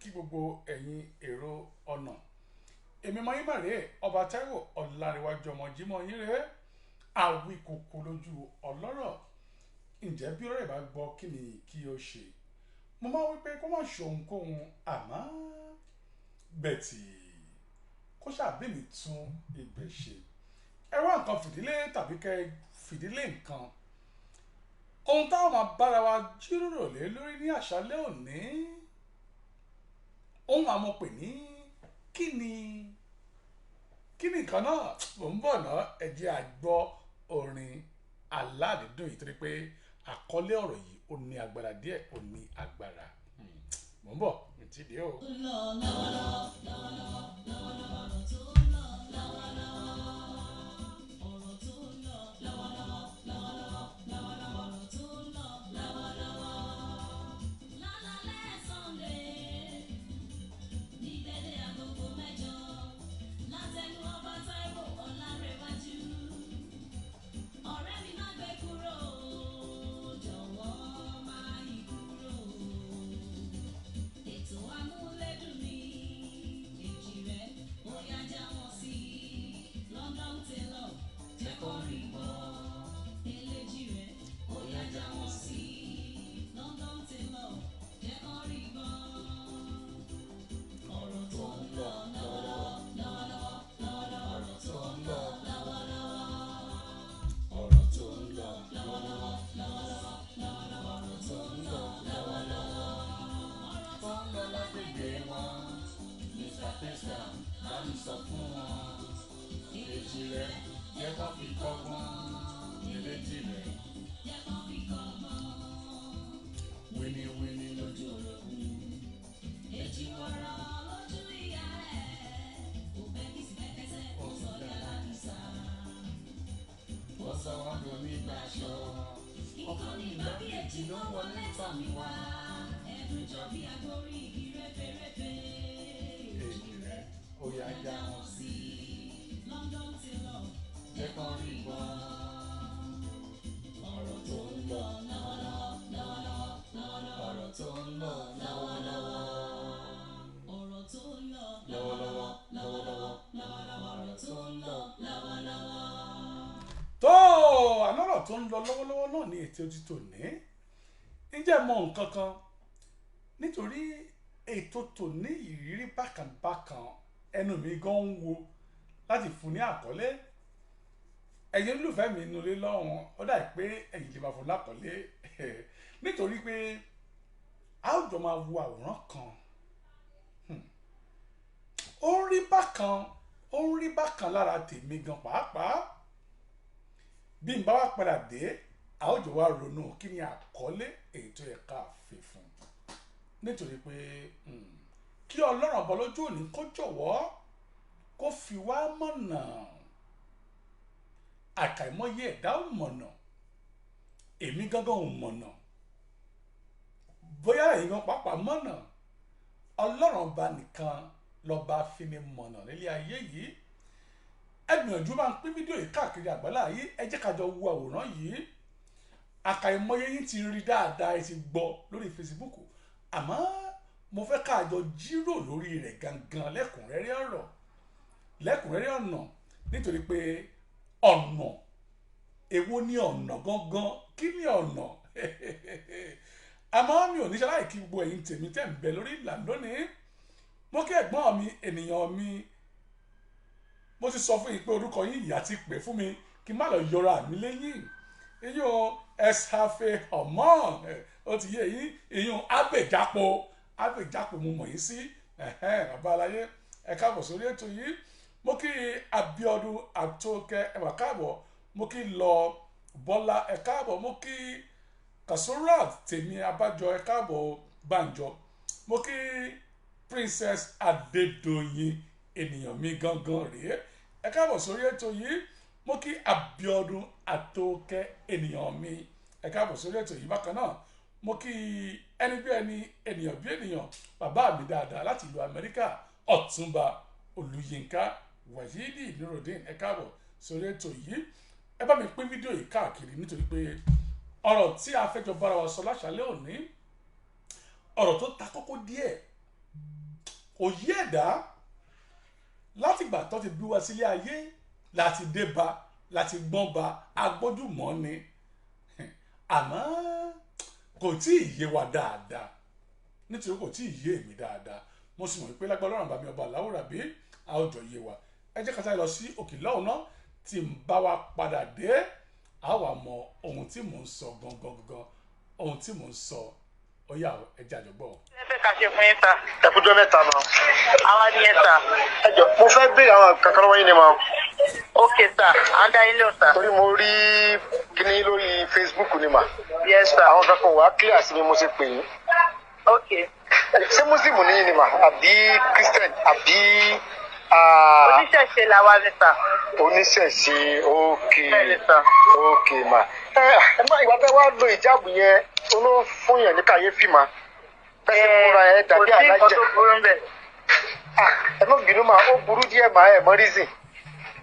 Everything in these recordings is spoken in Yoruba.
kí gbogbo ẹ̀yin èrò ọ̀nà èmi mọ yín màrè ọba Táíwò Ọláníwájú ọmọ Jímọ̀ yín rèé àwí kòkò lójú ọlọ́rọ̀ ǹjẹ́ bí ọ̀rẹ́ bá gbọ́ kí ni kí o ṣe mo máa wí pé kó má ṣe ohunkóhun àmọ́ bẹ̀tì kó ṣàbẹ̀mí tún ibẹ̀ ṣe ẹ wá nǹkan fìdílé tàbí kẹ́ fìdílé nǹkan ohun táwọn máa bára wa jíròrò lé lórí ní àṣálẹ́ òní ohun àmọ́ pè ní kí ni nǹkan náà mò ń bọ̀ ná ẹ jẹ́ a gbọ́ orin aládìídùn yìí torí pé àkọlé ọ̀rọ̀ yìí ó ní agbára díẹ̀ ó ní agbára mò ń bọ̀ mi ti dé o. Sọ fún wọn ìrètí rẹ jẹ́ kó fi kọ́gbọ́n ìrètí rẹ jẹ́ kó fi kọ́gbọ́n wíníwíní lójú olókùn èjì wọ́rọ́ lójú ìyá rẹ̀ òbẹ́ kì í sì pẹ́kẹ́sẹ́ ó sọ yàrá nìsà ó sọ wọn bí onígbàṣọ ìkànnì ìgbàgbé èjì ló wọlé tọ̀ mí wá ẹ̀dùn jọ bí agbórí igi rẹ́fẹ́rẹ́fẹ́ èjì rẹ ó yá já wọn sí London ti lọ jẹ́ kán rí gbọ́n ọ̀rọ̀ tó ń lọ lọ́wọ́lọ́wọ́ ọ̀rọ̀ tó ń lọ lọ́wọ́lọ́wọ́ ọ̀rọ̀ tó ń lọ lọ́wọ́lọ́wọ́ ọ̀rọ̀ tó ń lọ lọ́wọ́lọ́wọ́. tó àlọ́rọ̀ tó ń lọ lọ́wọ́lọ́wọ́ náà ní ètò òtítọ́ ní ǹjẹ́ mọ nǹkan kan nítorí ètò tòní ìrírí bákànbákan ẹnu mi gan ń wo láti fún ní àkọlé ẹ̀yin olùfẹ́ mi nulẹ̀ lọ́wọ́n ó dà pé ẹ̀yin lè máa fún lákọlé nítorí pé a ó jọ máa wo àwòrán kan ó ń rí bákan lára tèmi gan pàápàá bí n bá wá padà dé a ó jọ wá ronú kí ni àkọlé èyí tó yẹ ká fi fún nítorí pé kí ọlọ́run ọba lójú òní kó jọ̀wọ́ kó fi wá mọ̀nà àkàìmọye ẹ̀dá ò mọ̀nà èmi gángan ò mọ̀nà bóyá ẹ̀yin gan pàápàá mọ̀nà ọlọ́run ọba nìkan lọ́ba fi ni mọ̀nà nílé ayé yìí ẹ gbìyànjú máa ń pín fídíò yìí káàkiri àgbálá yìí ẹ jẹ́ ká jọ wo àwòrán yìí àkàìmọye yín ti rí dáadáa ẹ ti gbọ́ lórí Facebook àmọ́ mo fẹ́ ká jọ jírò lórí rẹ̀ gangan lẹ́kùnrẹ́rẹ́ ọ̀rọ̀ lẹ́kùnrẹ́rẹ́ ọ̀nà nítorí pé ọ̀nà èwo ni ọ̀nà gangan kí ni ọ̀nà àmọ́ mi ò ní ṣaláì kí gbogbo ẹ̀yin tèmi tẹ̀ ń bẹ lórí ìlànà lónìí mo kí ẹ̀gbọ́n mi ènìyàn mi mo ti sọ fún yín pé orúkọ yín ìyá ti pè fún mi kí n má lọ yọra mi lẹ́yìn iyún ẹ̀sàfẹ́ ọmọ ó ti yé yín iyún abẹ́jápo mo mọ̀ yín sí bàbá aláyé ẹ káàbọ̀ sórí ètò yìí mo kí Abíọ́dún Àtókẹ́ ẹ wá káàbọ̀ mo kí lọ Bọ́lá ẹ káàbọ̀ mo kí Kasurat tèmi Abájọ ẹ káàbọ̀ Bánjọ mo kí Princess Adédoyin ènìyàn mi gangan rèé ẹ káàbọ̀ sórí ètò yìí mo kí Abíọ́dún Àtókẹ́ ènìyàn mi ẹ káàbọ̀ sórí ètò yìí bákan náà mo kí ẹni bí ẹni ènìyàn bí ènìyàn bàbá mi dáadáa láti ìlú Amẹ́ríkà Ọ̀túnba Olúyínká Wàyídì Nurudeen ẹ káàbọ̀ sórí ètò yìí ẹ bá mi pín fídíò yìí káàkiri nítorí pé ọ̀rọ̀ tí a fẹ́ jọ bára wa sọ láṣálẹ́ òní ọ̀rọ̀ tó ta kókó díẹ̀ òye ẹ̀dá látìgbà tó ti bí wá sílé ayé láti dé ba láti gbọ́n ba agbójúmọ́ ni àmọ́ kò tí ì yé wa dáadáa nítorí kò tí ì yé èmi dáadáa mo sì mọ̀ pé lágbára Ọlọ́run bá mi ọba Aláwòrán bí a ó jọ yé wa ẹ jẹ́ ká sáré lọ sí òkè lọ́hùn náà tí ń bá wa padà dé a wà mọ ohun tí mò ń sọ gangan ohun tí mò ń sọ ó yá ẹ jẹ́ àjọgbọ́. ẹ fẹ́ ká ṣe fún yín sá. ẹ kújọ́ mẹ́ta ma. àwa ni ẹ sá. ẹ jọ mo fẹ́ béèrè àwọn kankan lọ́wọ́ yín ni ma. ok sá à ń dá yín lò sá. torí mo rí kíní lórí Facebook ni ma. yes sá. àwọn kankan wà á clear sí mi mo ṣe pè yín. ok. ṣé muslim ni yín ni ma àbí christian àbí. oníṣẹ̀ṣe làwa ni sá. oníṣẹ̀ṣe ok. bẹ́ẹ̀ ni sá. ok ma. ẹ má ìgbà tẹ wá lo ìjáàbù yẹn olóò fún yẹn ní kàyéfì ma. bẹ́ẹ̀ múra ẹ dàbí alájẹ. kò sí nǹkan tó burú bẹ́ẹ̀. ẹ má bínú ma ó burú díẹ̀ ma ẹ mọ reason.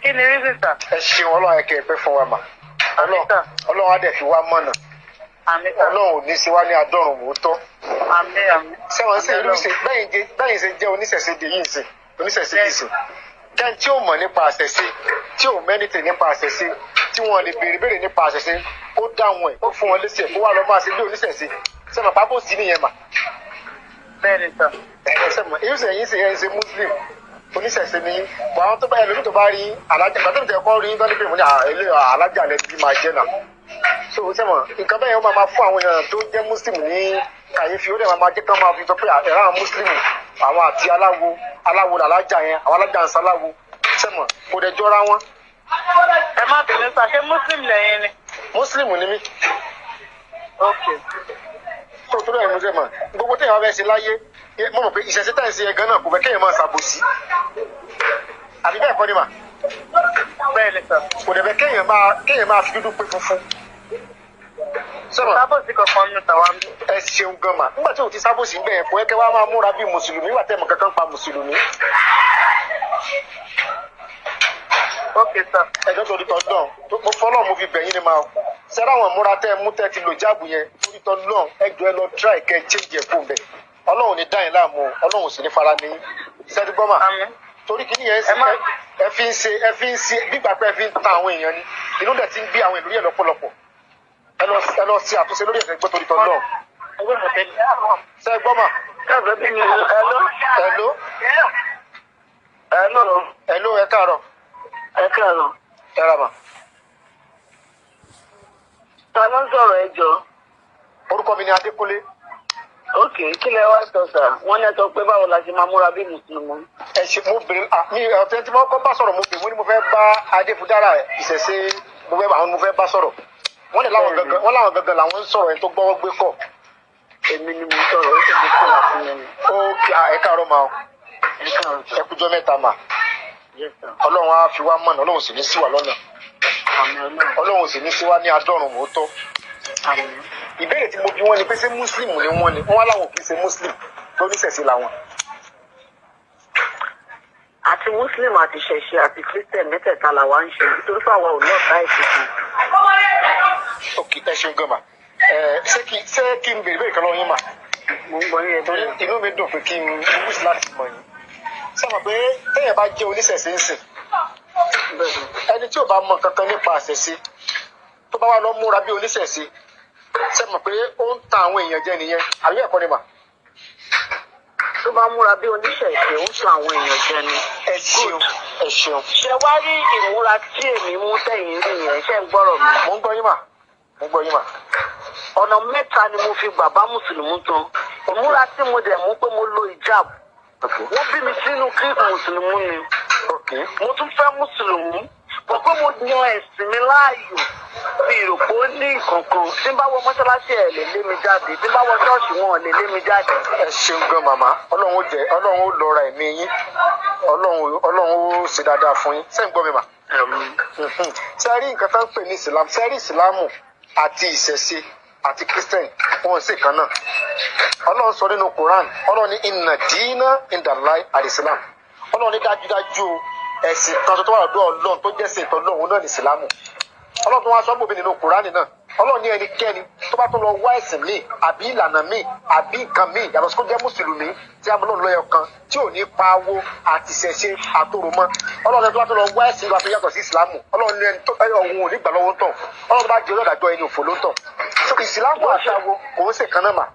kí ni reason sá. ẹ ṣeun Ọlọ́run ẹ kẹ́ ẹ pẹ́ fún wa ma. Ọlọ́run á dẹ̀ fi wá mọ̀nà. àmín sá. Ọlọ́run ò ní sí wá ní adọ́rùn mòótọ́. àmín. sẹ́wọ̀n sí irú ìṣe bẹ́yìn ṣe jẹ́ oníṣẹ̀ṣe dè yìí ṣe oníṣẹ̀ṣe yìí ṣe. kẹ́hìn tí ò mọ̀ nípa àṣẹṣe tí ò mẹ́nìtì nípa àṣẹṣe tí wọ́n lè béèrè nípa àṣẹṣe ó dáhùn ẹ̀ ó fún wọn lésì ẹ̀ kó wá lọ máa ṣe bí oníṣẹ̀ṣe sẹ́wọ̀n pápó sí nìyẹn mà. bẹ́ẹ̀ ni sá. sẹ́wọ̀n irú ìṣe yìí ṣe ẹ̀ ń ṣe muslim oníṣẹ̀ṣe ni wọ́n àwọn tó bá ẹlòmí tó bá rí alájà gbàtẹ́ ìtẹ̀ kọ́ rí tọ́lí pé mo ní ilé alájà lẹ́ bí máa jẹ́ náà. so sẹ́wọ̀n nǹkan bẹ́ẹ̀ yẹn ó máa fún àwọn èèyàn tó jẹ́ muslim ní kàyéfì ó dẹ̀ máa jẹ́ kí wọ́n máa fi sọ pé ẹ̀rọ àwọn muslim àwọn àti aláwo làlájà yẹn àwọn alájà ń saláwo sẹ́wọ̀n kò dẹ̀ jọra wọn. ẹ má bínú sá ṣé muslim lẹ́yìn ni. muslim ni mí. ok. tó tó lóye mo sẹ́wọ̀n gbogbo téèyàn fẹ́ ṣe láyé mo mọ̀ pé ìṣẹ̀ṣẹ̀ tá ìṣe ẹ̀gán náà kò fẹ́ kéèyàn máa ṣàbòsí àbí bẹ́ẹ̀ kọ́ ni mà. bẹ́ẹ̀ ni sá. kò dẹ̀ fẹ́ kéèyàn máa fi dúdú pé funfun. sọ́nà sábòsí kankan nínú tàwa mi. ẹ ṣeun gan ma nígbà tí o ti sábòsí ń bẹ̀yẹn kò yẹ kẹ́ wá máa múra bíi mùsùlùmí wà tẹ́mọ̀ kankan pa mùsùlùmí. ok sá. ẹjọ́ torí tọ́ lọ́n mo fọ́lọ́ mo fi bẹ̀yìn ni máa sẹ́rà àwọn múra tẹ́ mú tẹ́ ti lò jáàbù yẹn torí tọ́ lọ́n ẹjọ́ ẹ lọ try kẹ́ change ẹ̀ fún bẹ́ẹ̀ ọlọ́run ní dáhìn láàmú ọlọ́run sì ní fara ní sẹ́dúgbọ́mà torí kìíní yẹn ẹ fi ń ṣe gbígbà pé ẹ fi ń ta àwọn èèyàn ni inú dẹ̀ ti ń bí àwọn ìlú yẹn lọ́pọ̀lọpọ̀ ẹ lọ ṣe àtúnṣe lórí ẹ̀sẹ̀ gbọ́ torí tọ́ lọ́n sẹ́gbọ́mà hello ẹ káàárọ̀ ẹ rà mà. ta ló ń sọ̀rọ̀ ẹ jọ. orúkọ mi ni Adékúnlé. ok kí lẹ wá sọ sà wọn ní ẹ sọ pé báwo la ṣe máa múra bí mùsùlùmí. ẹ ṣe mo bèrè mi ọ̀tẹ̀ tí mo kọ́ bá sọ̀rọ̀ mo bèrè mo ní mo fẹ́ bá Adéfúdára ìṣẹ̀ṣe mo fẹ́ bá sọ̀rọ̀ wọ́n lè láwọn gangan làwọn ń sọ̀rọ̀ ẹni tó gbọ́wọ́ gbé kọ̀. èmi ni mo sọ̀rọ̀ ó ṣègbè fún wa fún mi. ok ẹ káàárọ̀ ma o ẹ kújọ́ mẹ́ta ma ọlọ́run á fi wá mọ̀nà ọlọ́run sì ní sí wa lọ́nà ọlọ́run sì ní sí wa ní adọ́run mòótọ́. ìbéèrè tí mo bi wọ́n ni pé ṣé muslim ni wọ́n ni wọ́n wá láwọn kì í ṣe muslim tó níṣẹ̀ṣe làwọn. àti muslim àti ṣẹ̀ṣe àti christian mẹ́tẹ̀ẹ̀ta làwa ń ṣe nítorí pé àwa ò lọ́ọ̀ta ìṣèṣe. ok ẹ ṣeun gan ma ṣé kí n béèrè kan lọ́wọ́ yín mà. mo ń gbọ́ yín ẹ torí inú mi dùn pé kí n wíṣ láti mọ̀ yín. sọ́mọ̀ pé téèyàn bá jẹ́ oníṣẹ̀ṣe ń sìn ẹni tí ò bá mọ kankan nípa àṣẹṣe tó bá wà lọ múra bí oníṣẹ̀ṣe sẹ́mọ̀ pé ó ń ta àwọn èèyàn jẹ nìyẹn àbí ẹ̀kọ́ ni mà. tó bá múra bí oníṣẹ̀ṣe ó ń ta àwọn èèyàn jẹ ni. ẹ ṣeun. ṣe wá rí ìmúra tí èmi mú tẹ̀yìn rí yẹn ṣe ń gbọ́rọ̀ mi. mo ń gbọ́ yín mà. ọ̀nà mẹ́ta ni mo fi gbà bá mùsùlùmí tán ìmúra tí mo dẹ̀ mú pé mo lo hijab wọ́n bí mi sínú kí mùsùlùmí ni mo tún fẹ́ mùsùlùmí pọ̀pọ̀ mo yan ẹ̀sìn mi láàyò mi rò pé ó ní ìkọ̀kan tí n bá wọ mọ́ṣáláṣí ẹ̀ lè lé mi jáde tí n bá wọ ṣọ́ọ̀ṣì wọn lè lé mi jáde. ẹ ṣeun gan màmá ọlọ́run ó lọ́ra ẹ̀mí yín ọlọ́run ó ṣe dáadáa fún yín sẹ́yìn gbọ́ mi mà. ṣe rí nǹkan tá ń pè ní ìsìlámù ṣe rí ìsìlámù àti ìṣẹ̀ṣe àti christian wọn ṣe kan náà ọlọ́run sọ nínú Quran ọlọ́run ní inna dina indallahi al-Islam ọlọ́run ní dájúdájú ẹ̀sìn kan tó wà lọ́dọ̀ ọlọ́run tó jẹ́ sìn ìtọ́ lọ́run náà ní ìsìlámù ọlọ́run tó wá sọ gbòmìn nínú kùránì náà ọlọ́run ní ẹnikẹ́ni tó bá tún lọ wá ẹ̀sìn míì àbí ìlànà míì àbí nǹkan míì yàtọ̀ sí kó jẹ́ mùsùlùmí tí a mọ̀ lọ́run lọ́yọ̀ kan tí ò ní pa owó àti ṣẹ̀ṣẹ̀ àtòrò mọ́ ọlọ́run tó bá tún lọ wá ẹ̀sìn ìwà tó yàtọ̀ sí ìsìlámù ọlọ́run ní ẹni tó ọ̀hún ò ní gbà lọ́wọ́ tán ọlọ́run tó bá jẹ́ ọlọ́dàjọ́ ẹni òfò ló tán ìsìlámù àtàwọn kò ń ṣe kan náà mà.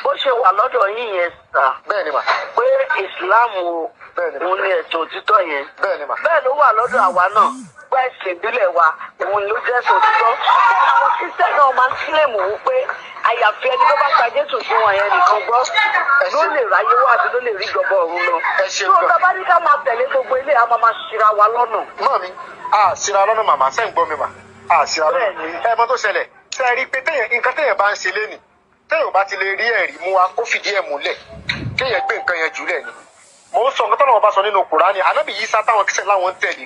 bó ṣe wà lọ́dọ̀ yín yẹn sà. bẹ́ẹ̀ ni mà. pé ìsìlámù òun ni ẹ̀sìn òtítọ́ yẹn. bẹ́ẹ̀ ni mà. bẹ́ẹ̀ ló wà lọ́dọ̀ àwa náà pé ẹ̀sìn ìbílẹ̀ wa òun ló jẹ́ ẹ̀sìn òtítọ́. àwọn kristian náà máa ń kílèmù wípé àyàfi ẹni tó bá gba Jésù fún wọn yẹn nìkan gbọ́ ló lè ráyé wá àti ló lè rí ìjọba ọ̀run lọ. tó o bá ní ká máa tẹ̀lé gbogbo ilé a máa ṣira wa lọ́nà. mọ́ mi ṣira lọ́nà màmá sẹ́yìn gbọ́ mi mà ṣira lọ́nà ẹ mọ tó ṣẹlẹ̀ ṣe rí i pé nǹkan téèyàn bá ń ṣe lénìí téèyàn bá ti lè rí ẹ̀rí mú wa kó fìdí ẹ̀ múlẹ̀ kéèyàn gbé nǹkan yẹn jùlẹ̀ ni mo ń sọ nǹkan tọ́lọ́wọ́ bá sọ nínú Kùránì Ànábì Ìsá táwọn kìsẹ̀ láwọn ń tẹ̀lé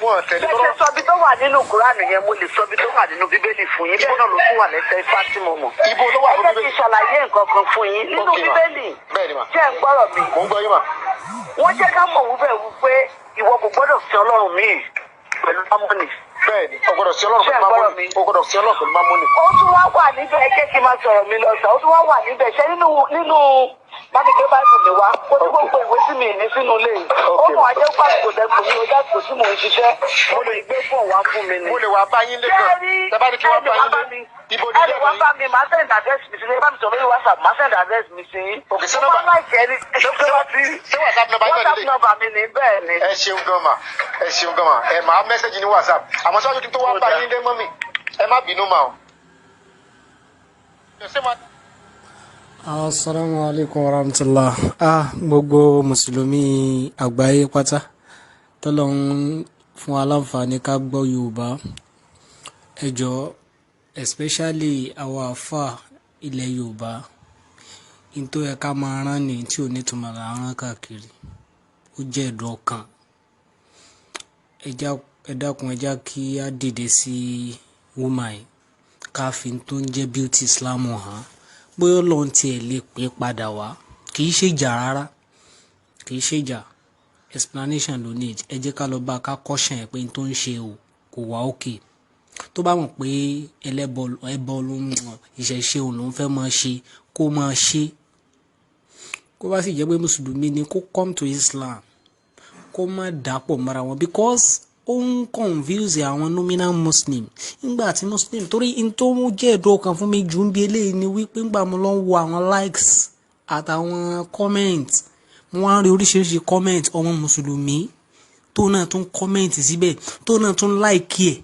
wọn tẹ̀lé tọ́lọ́. ṣe sọ bí tó wà nínú Kùránì yẹn mo lè sọ bí tó wà nínú Bíbélì fún yín bẹ́ẹ̀ náà ló tún wà lẹ́sẹ̀ Ifá tí mo mọ̀. ibo ló wà nínú Bíbélì. ẹ jẹ́ kí n ṣàlàyé nǹkan kan fún yín nínú Bíbélì jẹ́ ń gbọ́rọ̀ mi. mo ń gbọ́ yín mà. wọ́n jẹ́ ká mọ̀ wípé ìwọ kò gbọ́dọ̀ fi Ọlọ́run míì pẹ̀lú mámọ́nì. bẹ́ẹ̀ni ọgbọ́dọ̀ sí Ọlọ́run pẹ̀lú mámọ́nì ọgbọ́dọ̀ sí Ọlọ́run pẹ̀lú mámọ́nì. ó tún wá wà níbẹ̀ ẹ jẹ́ kí n máa sọ̀rọ̀ mi lọ sọ ó tún wá wà níbẹ̀ ṣé nínú bámi gbé báyìí mi wá kó tí gbogbo ìwé tí mi ní sínú ilé yìí ó mọ̀ ajẹ́ pàṣẹ lẹ́kùn mi ojú àpò tí mò ń ṣiṣẹ́ mo lè gbé fún wa fún mi ni. mo lè wá bá yín lé gan tẹ́ bá ní kí wọ́n bá yín lé ibo ní ilé wá bá mi máa send address mi sí ní bá mi sọ̀rọ̀ lórí WhatsApp máa send address mi sí. òkè sí nọ́mbà ṣé WhatsApp nọ́mbà yín náà lè nọ́mbà mi ní bẹ́ẹ̀ ni. ẹ ṣeun gan ma ẹ ṣeun gan ma ẹ máa mẹ́sẹ̀gì ní WhatsApp àmọ́ sọ́jọ́ kí tó wá bá yín lé mọ́mì ẹ má bínú ma o. Assalamu alaikum warahmatullah. Gbogbo mùsùlùmí àgbáyé pátá tọ́lọ́run fún wa láǹfààní ká gbọ́ Yorùbá ẹ jọ̀ọ́ especially àwọn àfà ilẹ̀ Yorùbá in tó yẹ ká máa rán ní tí ò ní túmọ̀ là ń rán káàkiri ó jẹ́ ẹ̀dùn ọkàn ẹ dákun ẹ já kí á dìde sí woman ká fi tó ń jẹ́ beauty Islam hàn bóyá Ọlọ́run tiẹ̀ lè pé padà wá kì í ṣèjà rárá kì í ṣèjà explanation ló ní ẹ jẹ́ ká lọ bá ká caution ẹ̀ pé n tó ń ṣe o kò wá òkè tó bá mọ̀ pé ẹbọ ló ń ìṣẹ̀ṣe òun ló ń fẹ́ máa ṣe kó máa ṣe kó bá sì jẹ́ pé mùsùlùmí ni kó come to Islam kó má dàpọ̀ mọ́ra wọn because ó ń confuse àwọn nominal muslim nígbà tí muslim torí n tó jẹ́ ẹ̀dùn ọkàn fún mi jù ń bí eléyìí ni wípé ńgbà mo lọ ń wo àwọn likes àtàwọn comment mo wá ń rí oríṣiríṣi comment ọmọ mùsùlùmí tó náà tún comment síbẹ̀ tó náà tún like ẹ̀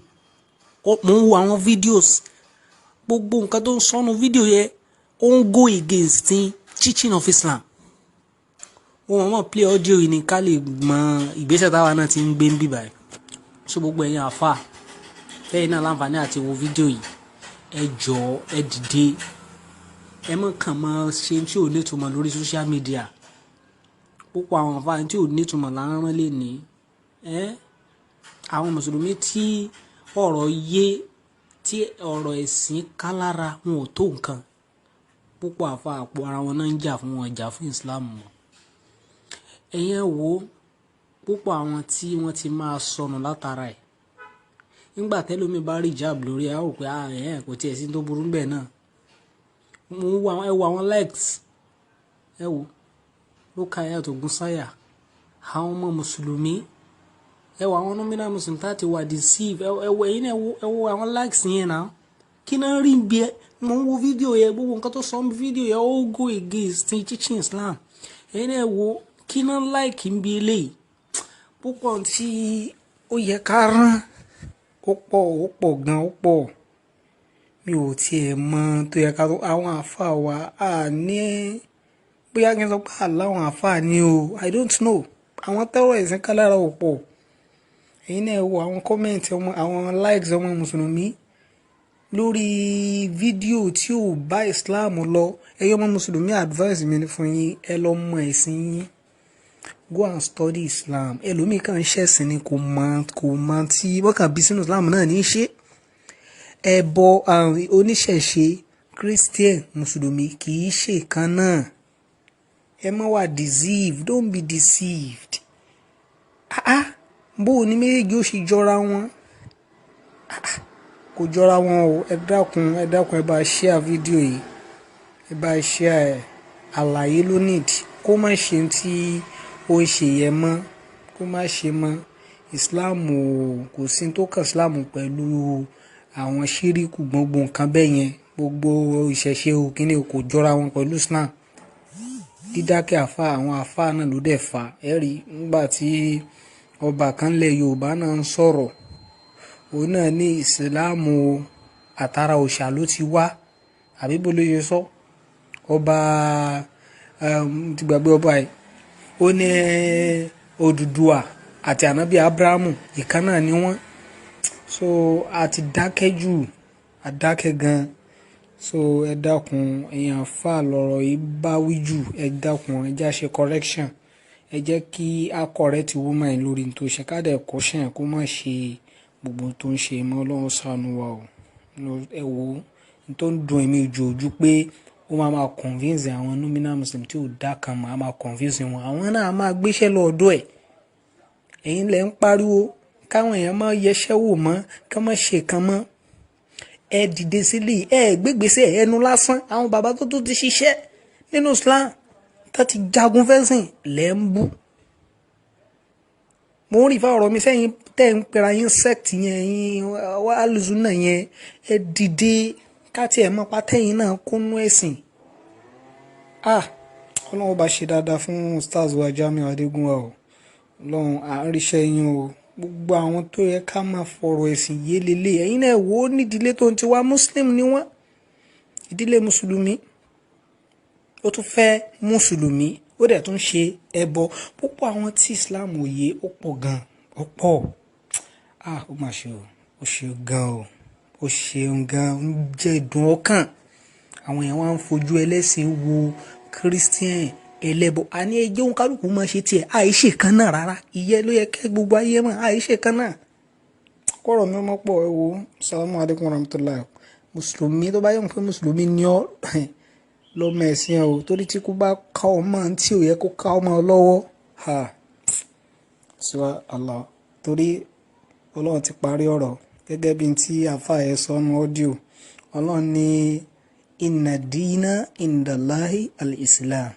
mo ń wo àwọn videos gbogbo nǹkan tó ń sọnù fídíò yẹn ó ń go against the teaching of Islam wọn mọ̀ play audio yìí ní ká lè mọ ìgbésẹ̀ táwa náà ti ń gbé ń bíbáyìí so gbogbo ẹ̀yin àfà fẹ́yìn náà láǹfààní àti wo fídíò yìí ẹ jọ̀ọ́ ẹ dìde ẹ mọ̀ kàn máa ṣe tí ò nítumọ̀ lórí social media púpọ̀ àwọn àfà tí ò nítumọ̀ là ń rán lé ní àwọn mùsùlùmí tí ọ̀rọ̀ yé tí ọ̀rọ̀ ẹ̀sìn ká lára wọn ò tó nǹkan púpọ̀ àfà àpò ara wọn náà ń jà fún wọn jà fún Islam wọn ẹ̀yin wo púpọ̀ àwọn tí wọ́n ti máa sọnù látara ẹ̀ nígbà tẹ́lómi bá rí jab lórí ẹ̀ á rò pé kò tiẹ̀ sí tó burú bẹ́ẹ̀ náà mo ń wo àwọn likes ẹ wo Rukayat Ogunsáyà àwọn ọmọ mùsùlùmí ẹ wo àwọn nominal muslim tá ti wà deceive ẹ wo ẹ̀yin ẹ wo àwọn likes yẹn náà kí náà rí bí ẹ mo ń wo fídíò yẹn gbogbo nǹkan tó sọ fídíò yẹn ó go against teaching Islam ẹ̀yin ẹ wo kí náà like ń bí eléyìí púpọ̀ tí ó yẹ ká rán ó pọ̀ gan ó pọ̀ mi ò tiẹ̀ mọ tó yẹ ká tó àwọn àfáà wa ní bóyá kí n sọ pé àláwọn àfáà ni o I don't know àwọn tẹ́wọ̀ ẹ̀sìn ká lára ò pọ̀ èyí náà wo àwọn kọ́mẹ̀ntì àwọn likes ọmọ mùsùlùmí lórí fídíò tí ò bá Islam lọ ẹ̀yin ọmọ mùsùlùmí advice mi fún yín ẹ lọ mọ ẹ̀sìn yín go and study Islam ẹlòmíì kan ṣẹ̀sìn ni kò mọ tí wọ́n kàn bí sínú Islam náà ní í ṣe ẹbọ oníṣẹ̀ṣe Christian mùsùlùmí kì í ṣe kan náà ẹ má wà deceived don't be deceived bó o ní méjèèjì ó ṣe jọra wọn kò jọra wọn o. Ẹ dákun ẹ bá share fídíò yìí, ẹ bá share ẹ̀. Àlàyé ló need, kó má ṣe tí ó ń ṣe yẹn mọ́, kó má ṣe mọ́. Islam kò sí tó kàn Islam pẹ̀lú àwọn ṣíríkù gbogbo nǹkan bẹ́ẹ̀ yẹn, gbogbo ìṣẹ̀ṣe òkínní kò jọra wọn pẹ̀lú Islam. Dídákẹ́ àwọn àfá náà ló dẹ̀ fà ẹ́rí nígbà tí ọba kan lẹ̀ Yorùbá náà ń sọ̀rọ̀, òun náà ní ìsìláàmù àtàrà òòṣà ló ti wá, àbí bó ló ṣe sọ ọba ti gbàgbé ọba ẹ̀, ó ní Odùduwà àti ànábì Abrahamu ìkan náà ni wọ́n. So a ti dákẹ́ jù, a dákẹ́ gan. So ẹ dákun èèyàn fà lọ́rọ̀ yìí bá wí jù, ẹ dákun ẹ já ṣe correction, ẹ jẹ́ kí a correct woman lórí tó ṣe ká dẹ̀ caution kó má ṣe gbogbo tó ń ṣe mọ́. Ọlọ́run ṣàánú wa o. Ẹ wo tó ń dùn èmi ojú pé ó máa convince àwọn nominal Muslim tí ò dá kan máa convince wọn, àwọn náà máa gbéṣẹ́ lọ́dọ̀ ẹ̀. Ẹ̀yin lẹ ń pariwo káwọn èèyàn máa yẹṣẹ́ wò mọ́, ká má ṣe kan mọ́. Ẹ dìde sílẹ̀, ẹ gbégbèsè ẹnu lásán. Àwọn bàbá tó ti ṣiṣẹ́ nínú Islam tó ti jagun fẹ́sìn lẹ́ ń bú. Mo ń rí fáwọn ọ̀rọ̀ mi sẹ́yìn tẹ́ ń pera yín sect yẹn, yín alùsùnà yẹn, ẹ dìde káti ẹ̀ mọ́ pátẹ́yìn náà kúnnú ẹ̀sìn. Ọlọ́run bá ṣe dáadáa fún Ustaz wa Jamiu Adégúnwà o. Ọlọ́run à ń ríṣẹ́ yín o. Gbogbo àwọn tó yẹ ká máa fọ̀rọ̀ ẹ̀sìn yé lélẹ̀, ẹ̀yin náà wò ó nídìílé tó ń ti wá Muslim ni wọ́n, ìdílé mùsùlùmí, ó tún fẹ́ mùsùlùmí, ó dẹ̀ tún ṣe ẹbọ. Púpọ̀ àwọn tí Islam ò yé ó pọ̀ gan, ó pọ̀. Ó mà ṣe o, ó ṣe gan o, ó ṣeun gan, ń jẹ́ ìdùn ọkàn. Àwọn èèyàn wá ń fojú ẹlẹ́sìn wo Christian ẹlẹ́bọ. A ní ẹjẹ́ òun kálukú máa ṣe tiẹ̀, àìṣe kan náà rárá. Ìyẹn ló yẹ kẹ́ gbogbo ayé mọ̀, àìṣe kan náà. Kọ́rọ̀ mi mọ́ pọ̀ ẹ wo. Assalamu alaikum warahmatullahi. Mùsùlùmí tó bá yẹ pé mùsùlùmí ni ọ́ lọ́mọ ẹ̀sìn o, torí tí kú bá ká ọmọ tí ò yẹ kó ká ọmọ lọ́wọ́. Sọ Allah, torí Ọlọ́run ti parí ọ̀rọ̀ gẹ́gẹ́ bí tí àfáà ẹ̀ sọ́nu ọ́díò. Ọlọ́run ní inna dina indallahi al-Islam.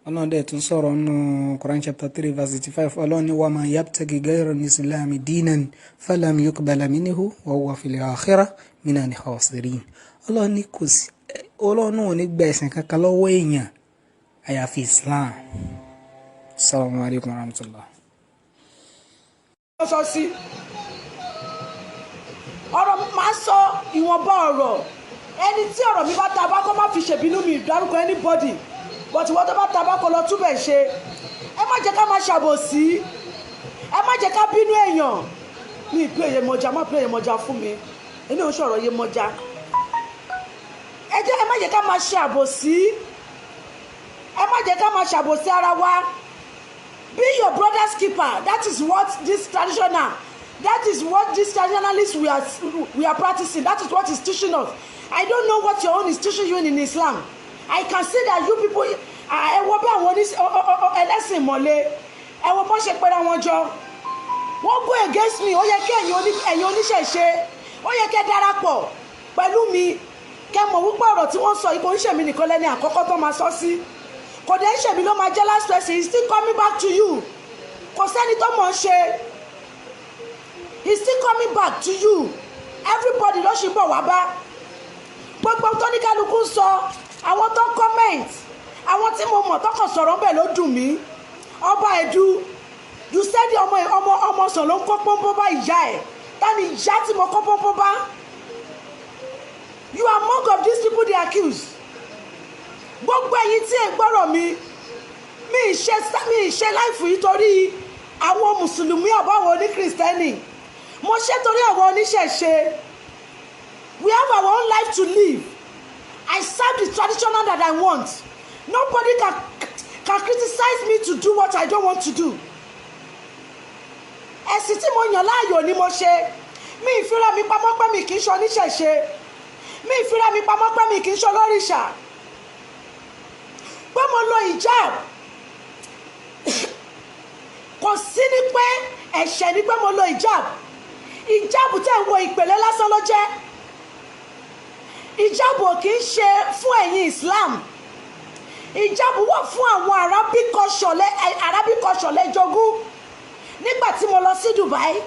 Ọlọ́run dẹ̀ tún sọ̀rọ̀ nínú Quran chapter 3 verse 85. Ọlọ́run ní wa man yabtaghi ghayra al-islami dinan falam yuqbala minhu wa huwa fil akhirati minal khasirin. Ọlọ́run ní kò sí, Ọlọ́run náà ò ní gba ẹ̀sìn kankan lọ́wọ́ èèyàn àyàfi Islam. Assalamu alaikum warahmatullah. Ọ̀rọ̀ máa sọ ìwọ̀nba ọ̀rọ̀, ẹni tí ọ̀rọ̀ mi bá ta bá kó má fi ṣèbínú mi ìdárúkọ anybody, but ìwọ́n tó bá ta bá kó lọ túbẹ̀ ṣe. Ẹ má jẹ́ ká máa ṣàbòsí, ẹ má jẹ́ ká bínú èèyàn. Ní ìpín èyẹ mọ̀já, má pín èyẹ mọ̀já fún mi, inú ò sọ̀rọ̀ yé mọ̀já. Ẹ má jẹ́ ká máa ṣàbòsí, ẹ má jẹ́ ká máa ṣàbòsí ara wa. Be your brother's keeper. That is what this traditional, that is what these traditionalists we are practicing. That is what is teaching us. I don't know what your own is teaching you in Islam. I can see that you people, ẹ wo bí àwọn ẹlẹ́sìn mọ̀lẹ́, ẹ wo bó ṣe pera wọn jọ. Wọ́n go against me. Ó yẹ kí ẹ̀yin oníṣẹ̀ṣe, ó yẹ kẹ́ darapọ̀ pẹ̀lú mi. Kẹ́ mọ̀ wípé ọ̀rọ̀ tí wọ́n sọ yìí kò ń ṣèmi nìkan lẹ́ni àkọ́kọ́ tó máa sọ sí. Kò dẹ̀ ń ṣèmi ló máa jẹ́ last person. He's still coming back to you. Kò sẹ́ni tó mọ̀ ń ṣe. He's still coming back to you. Everybody ló ṣì bọ̀ wá bá. Gbogbo tó ní kálukú ń sọ, àwọn tó comment, àwọn tí mo mọ̀ tọkàn sọ̀rọ̀ bẹ́ẹ̀ ló dùn mí. Ọba Ẹ̀dú, you said ọmọ sàn ló ń kó pọ́npọ́n bá ìyá ẹ̀. Tani ìyá tí mo kó pọ́npọ́n bá? You are among of these people they accuse. Gbogbo ẹ̀yin tí ẹ gbọ́rọ̀ mi ìṣe láìfù yìí torí àwọn mùsùlùmí àbáwọn oníkìrìsìtẹ́nì. Mo ṣe torí àwọn oníṣẹ̀ṣe. We have our own life to live. I serve the traditional that I want. Nobody can criticize me to do what I don't want to do. Ẹ̀sìn tí mo yàn láàyò ni mo ṣe. Mi ìfira mi pamọ́ pé mi kì í ṣe oníṣẹ̀ṣe. Mi ìfira mi pamọ́ pé mi kì í ṣe olórìṣà. Pé mo lo hijab. Kò sí ní pé ẹ̀ṣẹ̀ ni pé mo lo hijab. ìjáàbù tẹ̀ ń wo ìpèlè lásán ló jẹ́. Ìjáàbù ò kì í ṣe fún ẹ̀yin Islam. Ìjáàbù wà fún àwọn Arabic culture lẹ́jọ́gún. Nígbà tí mo lọ sí Dubai,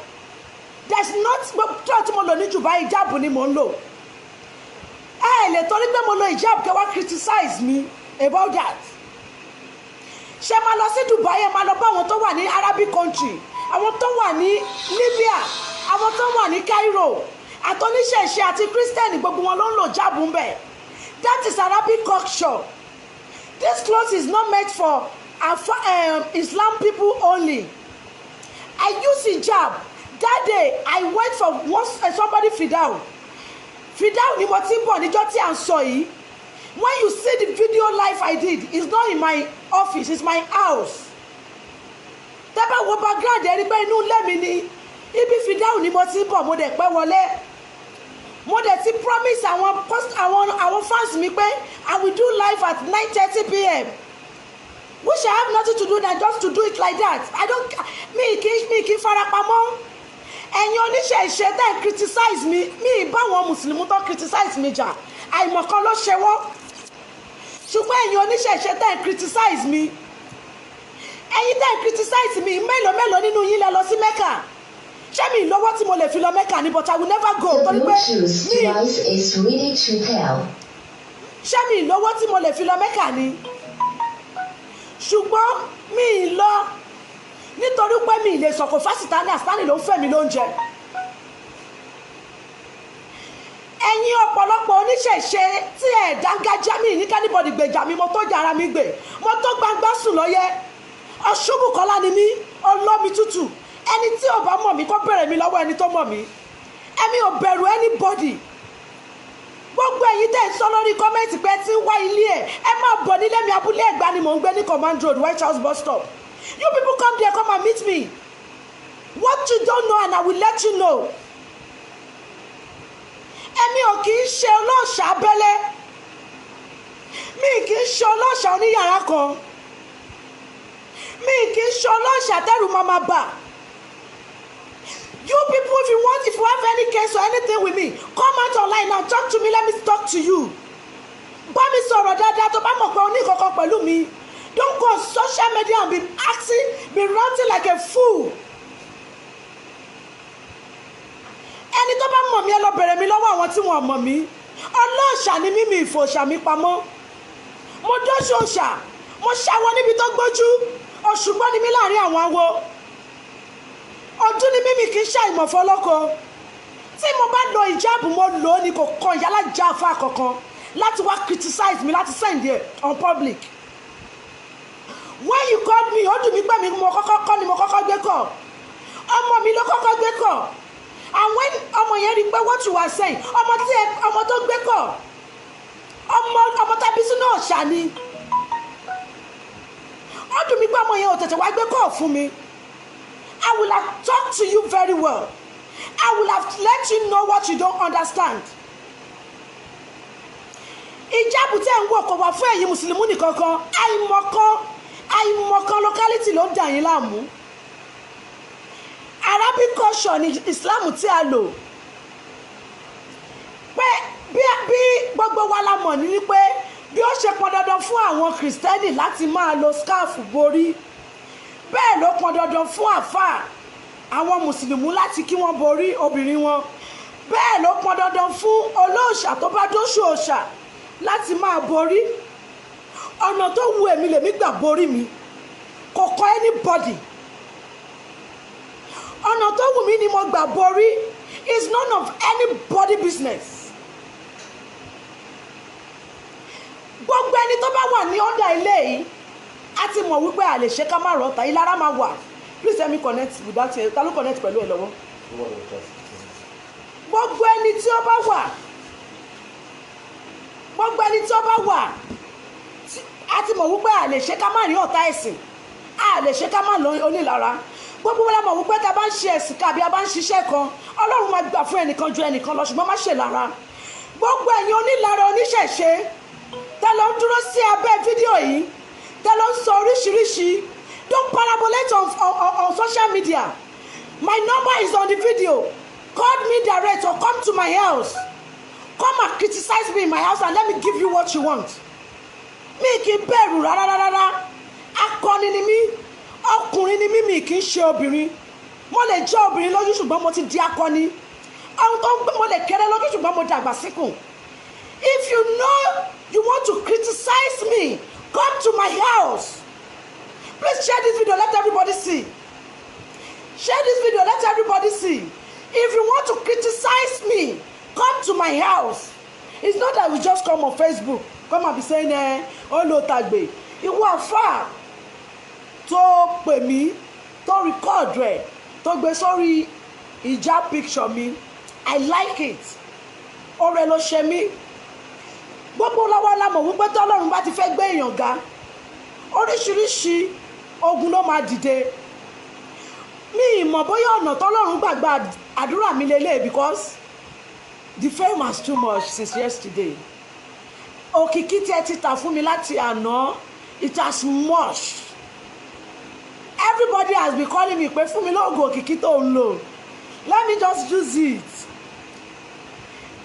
there's not tó tí mo lò ní Dubai ìjáàbù ni mo ń lò. Ẹ lè torí pé mo lo ìjáàbù kẹ́ wá criticize me about that. Ṣé máa lọ sí Dubai ẹ máa lọ bá àwọn tó wà ní Arabic country, àwọn tó wà ní Libya, àwọn tó wà ní Cairo, àtọ́níṣẹ̀ṣe àti Christian gbogbo wọn ló ń lò jáàbù ń bẹ̀. That is Arabic culture. This cloth is not meant for Islam people only. I use hijab. That day I went for somebody fidal ni mo ti ń bọ̀ níjọ́ tí à ń sọ yìí. When you see the video live I did, it's not in my office, it's my house. Tẹ́bá wo background ẹni pé inú ilé mi ni ibi fidal ni mo ti ń bọ̀, mo dẹ̀ pẹ́ wọlé. Mo dẹ̀ ti promise àwọn fans mi pé I will do live at 9:30 p.m. Which I have nothing to do than just to do it like that. Mi kì í farapamọ́. Ẹ̀yin oníṣẹ́ ìṣe tẹ́ criticize mi ìbá àwọn mùsùlùmí tó criticize mi jà. Àìmọ̀kan ló ṣe wọ́n. Ṣùgbọ́n ẹ̀yin oníṣẹ́ ìṣe tẹ́ criticize mi. Ẹ̀yin tẹ́ criticize mi mélòó nínú yín lẹ lọ sí Mecca. Ṣé mi lówó tí mo lè fi lọ Mecca ni, but I will never go. The Bluetooth device is ready to pair. Ṣé mi lówó tí mo lè fi lọ Mecca ni? Ṣùgbọ́n mi lọ nítorí pé mi lè sọ̀kò fásitì àsìtánì ló ń fẹ́ mi lóúnjẹ. Ẹ̀yin ọ̀pọ̀lọpọ̀ oníṣẹ̀ṣe tí ẹ̀ dángájá mi ní kánibọ̀dì gbèjà mi, mo tó jẹ ara mi gbè, mo tó gbangba sùn lọ́yẹ́. Ọ̀ṣùbùkọ́lá ni mí, olómi tútù. Ẹni tí ò bá mọ̀ mí kó bẹ̀rẹ̀ mi lọ́wọ́ ẹni tó mọ̀ mí. Èmi ò bẹ̀rù anybody. Gbogbo ẹ̀yin tẹ́ ń sọ lórí kọ́mẹ́ǹtì pé tí ń wá ilé ẹ̀ ẹ máa bọ̀ nílé mi, Abúlé Ẹ̀gbá ni mò ń gbé ní Command Road, White House bus stop. You people come there, come and meet me. What you don't know and I will let you know. Èmi ò kì í ṣe olóòṣà abẹ́lé. Mi kì í ṣe olóòṣà oníyàrá kan. Mi kì í ṣe olóòṣà tẹ́rù máa bà. You people, if you have any case or anything with me, come out online now, talk to me, let me talk to you. Bá mi sọ̀rọ̀ dáadáa tó bá mọ̀ pé o ní kankan pẹ̀lú mi. Don't go on social media and be ranting like a fool. Ẹni tó bá mọ̀ mí ẹ lọ bẹ̀rẹ̀ mi lọ́wọ́ àwọn tí wọ́n mọ̀ mí. Ọlọ́ọ̀ṣà ni mímì ìfòṣà mi pamọ́. Mo dóṣù òṣà, mo ṣàwọ níbi tó gbójú. Òṣùgbọ́n ni mí láàrin àwọn awo. Ojú ni mímì kì í ṣàìmọ̀ fọlọ́kọ. Tí mo bá lo ìjáàbù mo lò ó ni kò kan ìyálà já afá kankan láti wá criticize mi láti send it on public. When you called me, ó dùn mí pé mi mo kọ́kọ́ kọ́ ni mo kọ́kọ́ gbé kọ̀. Ọmọ mi ló kọ́kọ́ gbé kọ̀. And when ọmọ yẹn rí pé what you are saying, ọmọ tó gbé kọ̀, ọmọ tàbí sínú ọ̀ṣà ni. Ó dùn mí pé ọmọ yẹn ò tètè wá gbé kọ̀ fún mi. I will have talked to you very well. I will have let you know what you don't understand. Ìjáàbù tẹ́ ń wò kò wá fún ẹ̀yin mùsùlùmí nìkan kan. Àìmọ̀kan locality ló ń dà yín láàmú. Arabic culture ni Islam tí a lò. Pé bí gbogbo wa la mọ̀ ní pé bí ó ṣe pọn dandan fún àwọn Kristẹni láti máa lo scarf borí, bẹ́ẹ̀ ló pọn dandan fún àfáà àwọn mùsùlùmí láti kí wọ́n borí obìnrin wọn. Bẹ́ẹ̀ ló pọn dandan fún olóòṣà tó bá dóṣù òòṣà láti máa borí. Ọ̀nà tó wu èmi lèmi gbà borí mi, kò kọ́ anybody. Ọ̀nà tó wù mí ni mo gbà borí. It's none of anybody business. Gbogbo ẹni tó bá wà ní ọ̀dà ilé yìí a ti mọ̀ wípé a lè ṣe ká má rọ̀ta, ìlara máa wà. Please let me connect without you. Ta ló connect pẹ̀lú ẹ lọ́wọ́? Gbogbo ẹni tí ó bá wà a ti mọ̀ wípé a lè ṣe ká má rí ọ̀tá ẹ̀sìn, a lè ṣe ká má lọ onílara. Gbogbo wọn la mọ̀ wípé tá a bá ń ṣe ẹ̀sìn ká bí a bá ń ṣiṣẹ́ kan, Ọlọ́run máa gbà fún ẹnìkan ju ẹnìkan lọ, ṣùgbọ́n má ṣe lára. Gbogbo ẹ̀yin onílara oníṣẹ̀ṣe tẹ́ lọ ń dúró sí abẹ́ fídíò yìí, tẹ́ lọ ń sọ oríṣiríṣi. Don't parabolate on social media. My number is on the video. called me direct or come to my house, come and criticize me in my house and let me give you what you want. Mi kì í bẹ̀rù rárá. Akọni ni mí, ọkùnrin ni mí, mi kì í ṣe obìnrin. Mo lè jẹ́ obìnrin lójú ṣùgbọ́n mo ti di akọni. Àwọn tó ń gbé mo lè kéré lójú ṣùgbọ́n mo dàgbà síkùn. If you know you want to criticize me, come to my house. Please share this video, let everybody see. Share this video, let everybody see. If you want to criticize me, come to my house. It's not that we just come on Facebook, come and be saying, oh no, Tagbe. Ìwọ àfáà tó pè mí, tó record rẹ̀, tó gbé sórí ìjà picture mi. I like it. Ọ̀rẹ́ ló ṣe mí. Gbogbo lọ́wọ́ la mọ̀ wípé tọ́lọ́run bá ti fẹ́ gbé èèyàn ga, oríṣiríṣi ogun ló máa dìde. Mi ìmọ̀ bóyá ọ̀nà tọ́lọ́run gbàgbà àdúrà mi lélẹ̀ because the fame has too much since yesterday. Òkìkí tí ẹ ti tà fún mi láti àná, it has much. Everybody has been calling me pé fún mi lóògùn òkìkí tó ń lò. Let me just use it.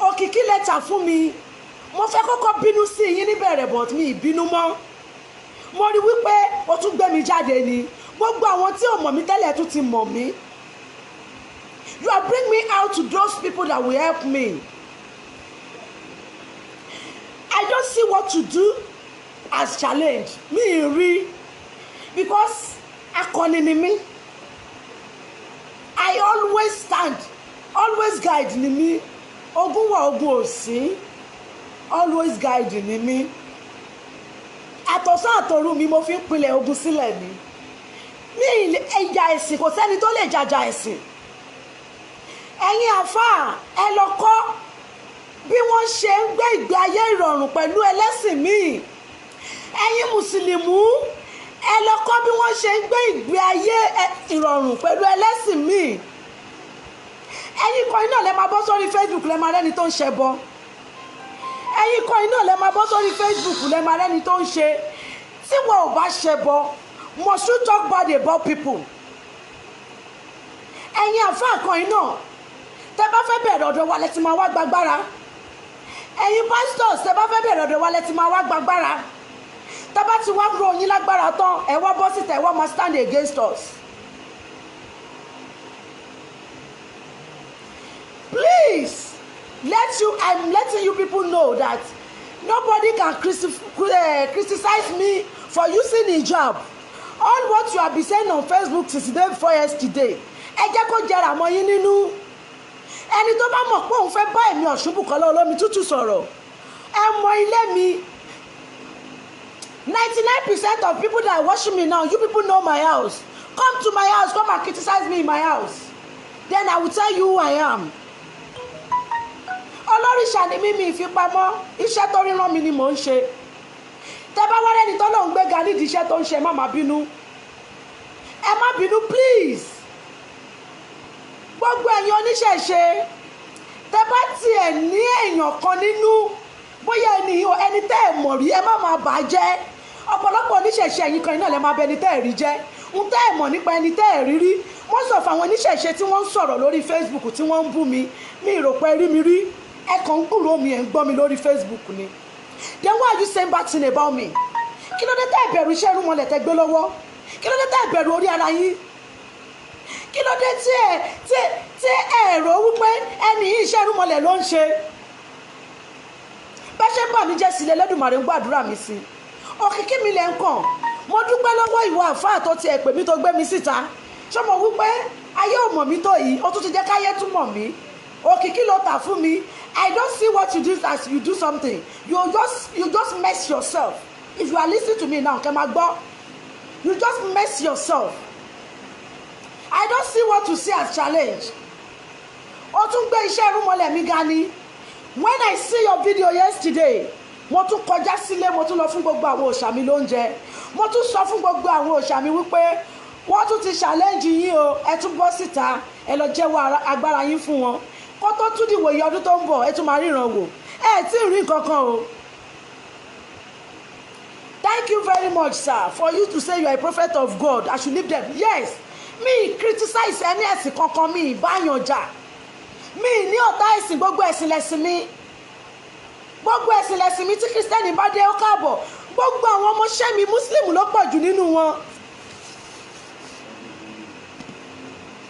Òkìkí lẹ tà fún mi. Mo fẹ́ kọ́kọ́ bínú sí yín níbẹ̀rẹ̀ but mi ìbínú mọ́. Mo rí wípé o tún gbé mi jáde ni. Gbogbo àwọn tí ò mọ̀ mí tẹ́lẹ̀ tún ti mọ̀ mí. You are bring me out to those people that will help me. I don't see what to do as challenge. Mi rí because akọni ni mí. I always stand, always guide ni mí. Ogun wa ogun ò sí. Always guide ni mí. Àtọ̀sán àtòru mi mo fi ń pilẹ̀ ogun sílẹ̀ ni. Mi ẹ̀yà ẹ̀sìn kò sẹ́ni tó lè jàjà ẹ̀sìn. Ẹ̀yin àfáà ẹ lọ kọ́ bí wọ́n ṣe ń gbé ìgbé ayé ìrọ̀rùn pẹ̀lú ẹlẹ́sìn míì. Ẹ̀yin mùsùlùmí ẹ lọ kọ́ bí wọ́n ṣe ń gbé ìgbé ayé ìrọ̀rùn pẹ̀lú ẹlẹ́sìn míì. Ẹ̀yin kan iná lẹ máa bọ́ sórí Facebook lẹ máa rẹ́ni tó ń ṣẹbọ. Ẹ̀yin kan iná lẹ máa bọ́ sórí Facebook lẹ máa rẹ́ni tó ń ṣe. Tí wọn ò bá ṣẹbọ, must you talk bad about people? Ẹ̀yin àfáà kan iná tẹ bá fẹ́ bẹ̀rẹ̀ ọ̀dọ̀ wa lẹ ti máa wá gbàgbára. Ẹ̀yin pastors tẹ bá fẹ́ bẹ̀rẹ̀ ọ̀dọ̀ wa lẹ ti máa wá gbàgbára. Tẹ bá ti wá ro yín lágbára tán ẹ wá bọ́ síta ẹ wá máa stand against us. Please, I'm letting you people know that nobody can criticize me for using hijab. All what you have been saying on Facebook since the day before yesterday, ẹ jẹ́ kó jẹrà mọ́ yín nínú. Ẹni tó bá mọ̀ pé òun fẹ́ bá èmi Ọ̀ṣunbùkọ́lá olómi tútù sọ̀rọ̀, ẹ mọ ilé mi. 99% of people that are watching me now, you people know my house. Come to my house, come and criticize me in my house. Then I will tell you who I am. Olóríṣà ni mi ìfipamọ́, iṣẹ́ tó ríran mi ni mò ń ṣe. Tẹ́ bá wá rẹ́ni tó lóun gbéga nídìí iṣẹ́ tó ń ṣe, má má bínú. Ẹ má bínú please. Gbogbo ẹ̀yin oníṣẹ̀ṣe, tẹ́ bá tiẹ̀ ní èèyàn kan nínú, bóyá ẹni tẹ́ ẹ̀ mọ̀ rí ẹ má máa bà á jẹ́. Ọ̀pọ̀lọpọ̀ oníṣẹ̀ṣe ẹ̀yin kan iná lẹ máa bẹ ẹni tẹ́ ẹ̀ rí jẹ́. Ń tẹ́ ẹ̀ mọ̀ nípa ẹni tẹ́ ẹ̀ rí rí. Most of àwọn oníṣẹ̀ṣe tí wọ́n ń sọ̀rọ̀ lórí Facebook tí wọ́n ń bú mi, mi rò pé rí mi rí. Ẹ kàn ń gbúròó mi ẹ̀ ń gbọ́ mi lórí Facebook ni. Then why are you saying bad thing about me? Kí ló dé tẹ́ ẹ bẹ̀rù iṣẹ́ irúnmọlẹ̀ tẹ́ gbé lọ́wọ́? Kí ló dé tẹ́ ẹ bẹ̀rù orí ara yín? Kí ló dé tí ẹ rò wípé ẹni yìí iṣẹ́ irúnmọlẹ̀ ló ń ṣe? Bẹ́ ṣe ń bà mí jẹ́ sílẹ̀ Ẹlẹ́dùmarè ń gbàdúrà mi sí. Òkìkí mi lẹ ń kàn. Mo dúpẹ́ lọ́wọ́ ìwọ àfáà tó tiẹ̀ pè mí tó gbé mi síta. Ṣé mo wípé ayé ò mọ̀ mí tó yìí, ó tún ti jẹ́ káyé tún mọ̀ mí. Òkìkí ló tà fún mi. I don't see what you do as you do something. You just mess yourself. If you are listening to me now, kẹ́ máa gbọ́. You just mess yourself. I don't see what you see as challenge. Ó tún gbé iṣẹ́ irúnmọlẹ̀ mi ga ni. When I see your video yesterday, mo tún kọjá sílé, mo tún lọ fún gbogbo àwọn òòṣà mi lóúnjẹ. Mo tún sọ fún gbogbo àwọn òòṣà mi wípé wọ́n tún ti challenge yín o, ẹ tún bọ́ síta, ẹ lọ jẹ́wọ́ agbára yín fún wọn. Kó tó tún dìwò iye ọdún tó ń bọ̀, ẹ tún máa ríran wò. Ẹ tí ì rí nǹkan kan o. Thank you very much, sir, for you to say you are a prophet of God. I should leave them. Yes, me criticize ẹni ẹ̀sìn kankan mi ìbáyàn jà. mi ní ọ̀tá ẹ̀sìn, gbogbo ẹ̀sìn lẹ̀sìn mi, gbogbo ẹ̀sìn lẹ̀sìn mi. Tí kírísítẹ́nì bá dé ó káàbọ̀. Gbogbo àwọn ọmọọṣẹ́ mi muslim ló pọ̀ jù nínú wọn.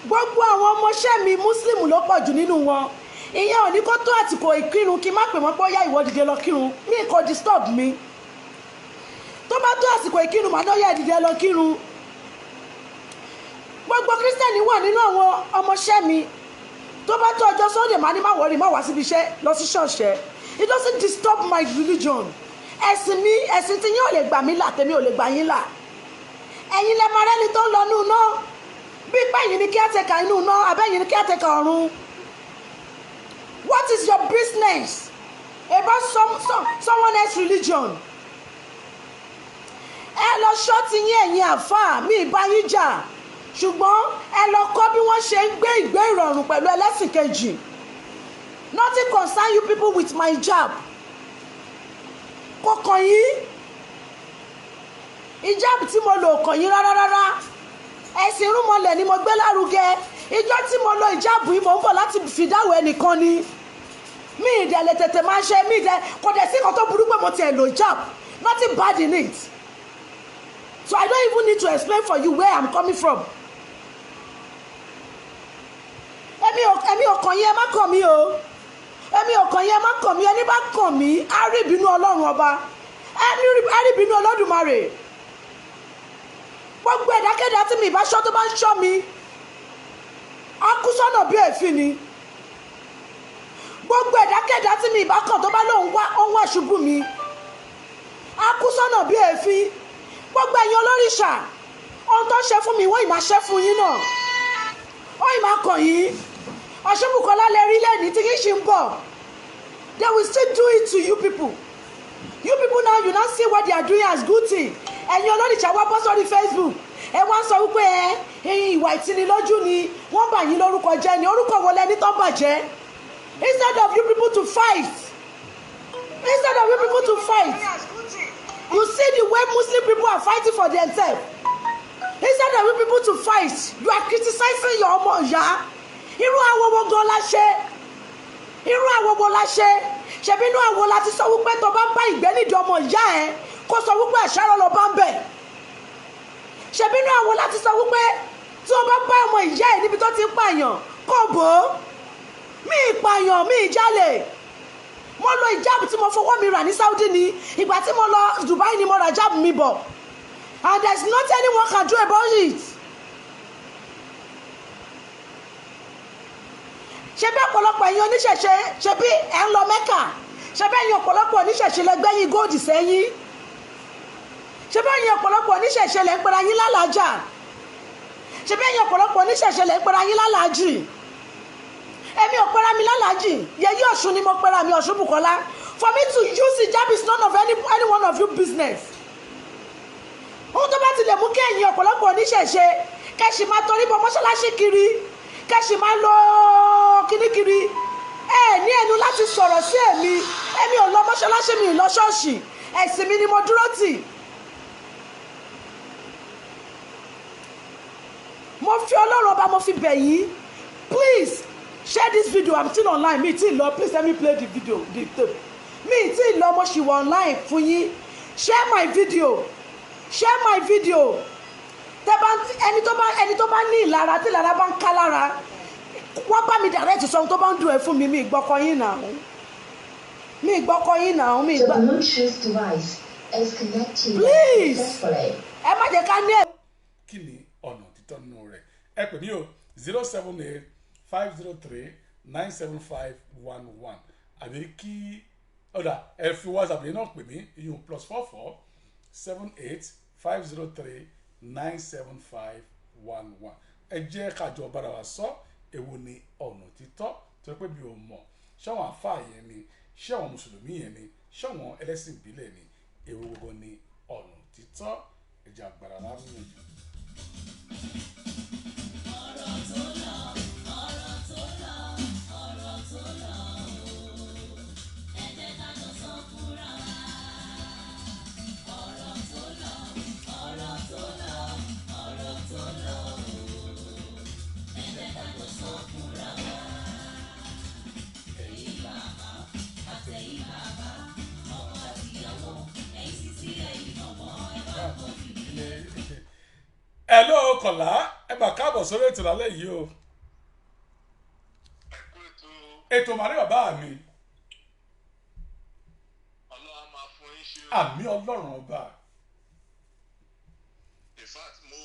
Gbogbo àwọn ọmọọṣẹ́ mi muslim ló pọ̀ jù nínú wọn. Ìyẹn ò ní kó tó àtìkò ìkírun kí n má pè wọ́n pé ó yá ìwọ dìde lọ kírun. Mi kò disturb mi. Tó bá tó àsìkò ìkírun màá náà yá dìde lọ kírun. Gbogbo kírísítẹ́nì wà nínú àwọn ọmọọṣẹ́ mi. Tó bá tó ọjọ́ Sunday màá ní má wọrí má wá síbi iṣẹ́ lọ sí ṣọ́ọ̀ṣẹ́. It doesn't disturb my religion. Ẹ̀sìn mi, ẹ̀sìn tí yín ò lè gbà mí là, tèmi ò lè gbà yín là. Ẹ̀yin lẹ máa rẹ́ni tó ń lọ nínú náà. Bí pẹ́yìn ni kí á tẹ̀ka inú náà, àbẹ́yìn ni kí á tẹ̀ka ọ̀run. What is your business about someone else's religion? Ẹ lọ ṣọ́ọ̀tì yín ẹ̀yin àfáà, mi ìbá yín jà. Ṣùgbọ́n ẹ lọ kọ́ bí wọ́n ṣe ń gbé ìgbé ìrọ̀rùn pẹ̀lú ẹlẹ́sìn kejì. Nothing concern you people with my hijab. Kò kàn yín. Hijab tí mo lò kàn yín rárá. Ẹ̀sìn irúnmọlẹ̀ ni mo gbé lárugẹ. Ìjọ tí mo lo hijab yìí mo ń bọ̀ láti fìdáwọ̀ ẹnìkan ni. Mi ìdẹ̀ lè tètè máa ṣe, mi ìdẹ̀ kò dẹ̀ sí nǹkan tó burú pé mo tiẹ̀ lo hijab. Nothing bad in it. So I don't even need to explain for you where I'm coming from. Èmi ò kàn yín, ẹ má kàn mí o. Èmi ò kàn yín, ẹ má kàn mí. Ẹni bá kàn mí, á rí ìbínú Ọlọ́run ọba. Á rí ìbínú Olódùmarè. Gbogbo ẹ̀dákẹ́dá tí mi ìbá ṣọ́ tó bá ń ṣọ́ mi, á kú sọ́nà bí èéfín ni. Gbogbo ẹ̀dákẹ́dá tí mi ìbá kàn tó bá lóun wá ṣubú mi, á kú sọ́nà bí èéfín. Gbogbo ẹ̀yin olóríṣà, ohun tó ṣe fún mi wọ́n ì máa ṣe fún yín náà. Wọ́n ì máa kàn yín. Ọ̀ṣunbùkọ́lá lè rí lẹ́ni tí kì í ṣe ń bọ̀. They will still do it to you people. You people now, you now see what they are doing as good thing. Ẹ̀yin olóríṣà wá bọ́ sórí Facebook. Ẹ wá ń sọ wípé ìwà ìtinilójú ni wọ́n bà yín lórúkọ jẹ́ ni. Orúkọ wo lẹni tó bàjẹ́? Instead of you people to fight. Instead of you people to fight. You see the way Muslim people are fighting for themselves. Instead of you people to fight, you are criticizing your ọmọ ìyá. Irú àwọn wo gan la ṣe? Irú àwọn wo la ṣe? Ṣebí inú àwọn la ti sọ wípé tó bá bá ìgbẹ́ nídìí ọmọ ìyá ẹ kó sọ wípé àṣàrò lọ bá ń bẹ̀. Ṣebí inú àwọn la ti sọ wípé tí o bá bá ọmọ ìyá ẹ níbi tó ti ń pààyàn kò bò ó. Mi ìpààyàn, mi ìjálè. Mo lo ìjáàbù tí mo fọwọ́ mi rà ní Saudi ni. Ìgbà tí mo lọ Dubai ni mo ra ìjáàbù mi bọ̀. And there is nothing anyone can do about it. Ṣé bí ọ̀pọ̀lọpọ̀ ẹ̀yin oníṣẹ̀ṣe ṣe bí ẹ̀ ń lọ Mẹ́kà? Ṣé bí ẹ̀yin ọ̀pọ̀lọpọ̀ oníṣẹ̀ṣe lẹ́gbẹ́yìn góòdì sẹ́yìn? Ṣé bí ẹ̀yin ọ̀pọ̀lọpọ̀ oníṣẹ̀ṣe lẹ́ ń pera yín lálàájà? Ṣé bí ẹ̀yin ọ̀pọ̀lọpọ̀ oníṣẹ̀ṣe lẹ́ ń pera yín lálàájì? Èmi ò pera mi lálàájì. Yẹyí Ọ̀ṣun ni mo pera mi, Ọ̀ṣunbùkọ́lá. For me to use hijab is none of any one of you business. Ohun tó bá ti lè mú kí ẹ̀yin ọ̀pọ̀lọpọ̀ oníṣẹ̀ṣe kẹ́ṣì máa torí bọ mọ́ṣáláṣí kiri, kẹ́ṣì máa lọ kíníkiri. Ẹ ní ẹnu láti sọ̀rọ̀ sí èmi. Èmi ò lọ mọ́ṣáláṣí, mi ò lọ ṣọ́ọ̀ṣì. Ẹ̀sìn mi ni mo dúró tì. Mo fi Ọlọ́run ọba mo fi bẹ̀ yín. Please share this video. I'm still online. Mi ti lọ. Please let me play the video. The tape. Mi ti lọ, mo ṣì wà online fún yín. Share my video. Share my video. Ẹni tó bá ní ìlara tí ìlara bá ń ká lára, wọ́n bá mi direct sọ ohun tó bá ń dùn ẹ̀ fún mi. Mi ìgbọ́kọ yín náà. Mi ìgbọ́kọ yín náà. Mi ìgbọ́. The Bluetooth device is connected Please. successfully. Ẹ má jẹ́ ká ní ẹ̀. Kí ni ọ̀nà títọ́ nínú rẹ̀? Ẹ pè mí o 078-503-97511 àbí kí ọ̀dà ẹ fi WhatsApp yẹn náà pè mí iyùn +44-78-503-97511. Ẹ jẹ́ kájọ bára wa sọ èwo ni ọ̀nà títọ́ tó pé bí o mọ̀ ṣé àwọn àfáà yẹn ni, ṣé àwọn mùsùlùmí yẹn ni, ṣé àwọn ẹlẹ́sìn ìbílẹ̀ ni, èwo gbogbo ni ọ̀nà títọ́. Ẹ jẹ́ agbára lárúgbó. hello Kọ̀lá ẹ bá káàbọ̀ sórí ètò lálẹ́ yìí o ètò màrí bàbá mi àmì ọlọ́run ọba. In fact mo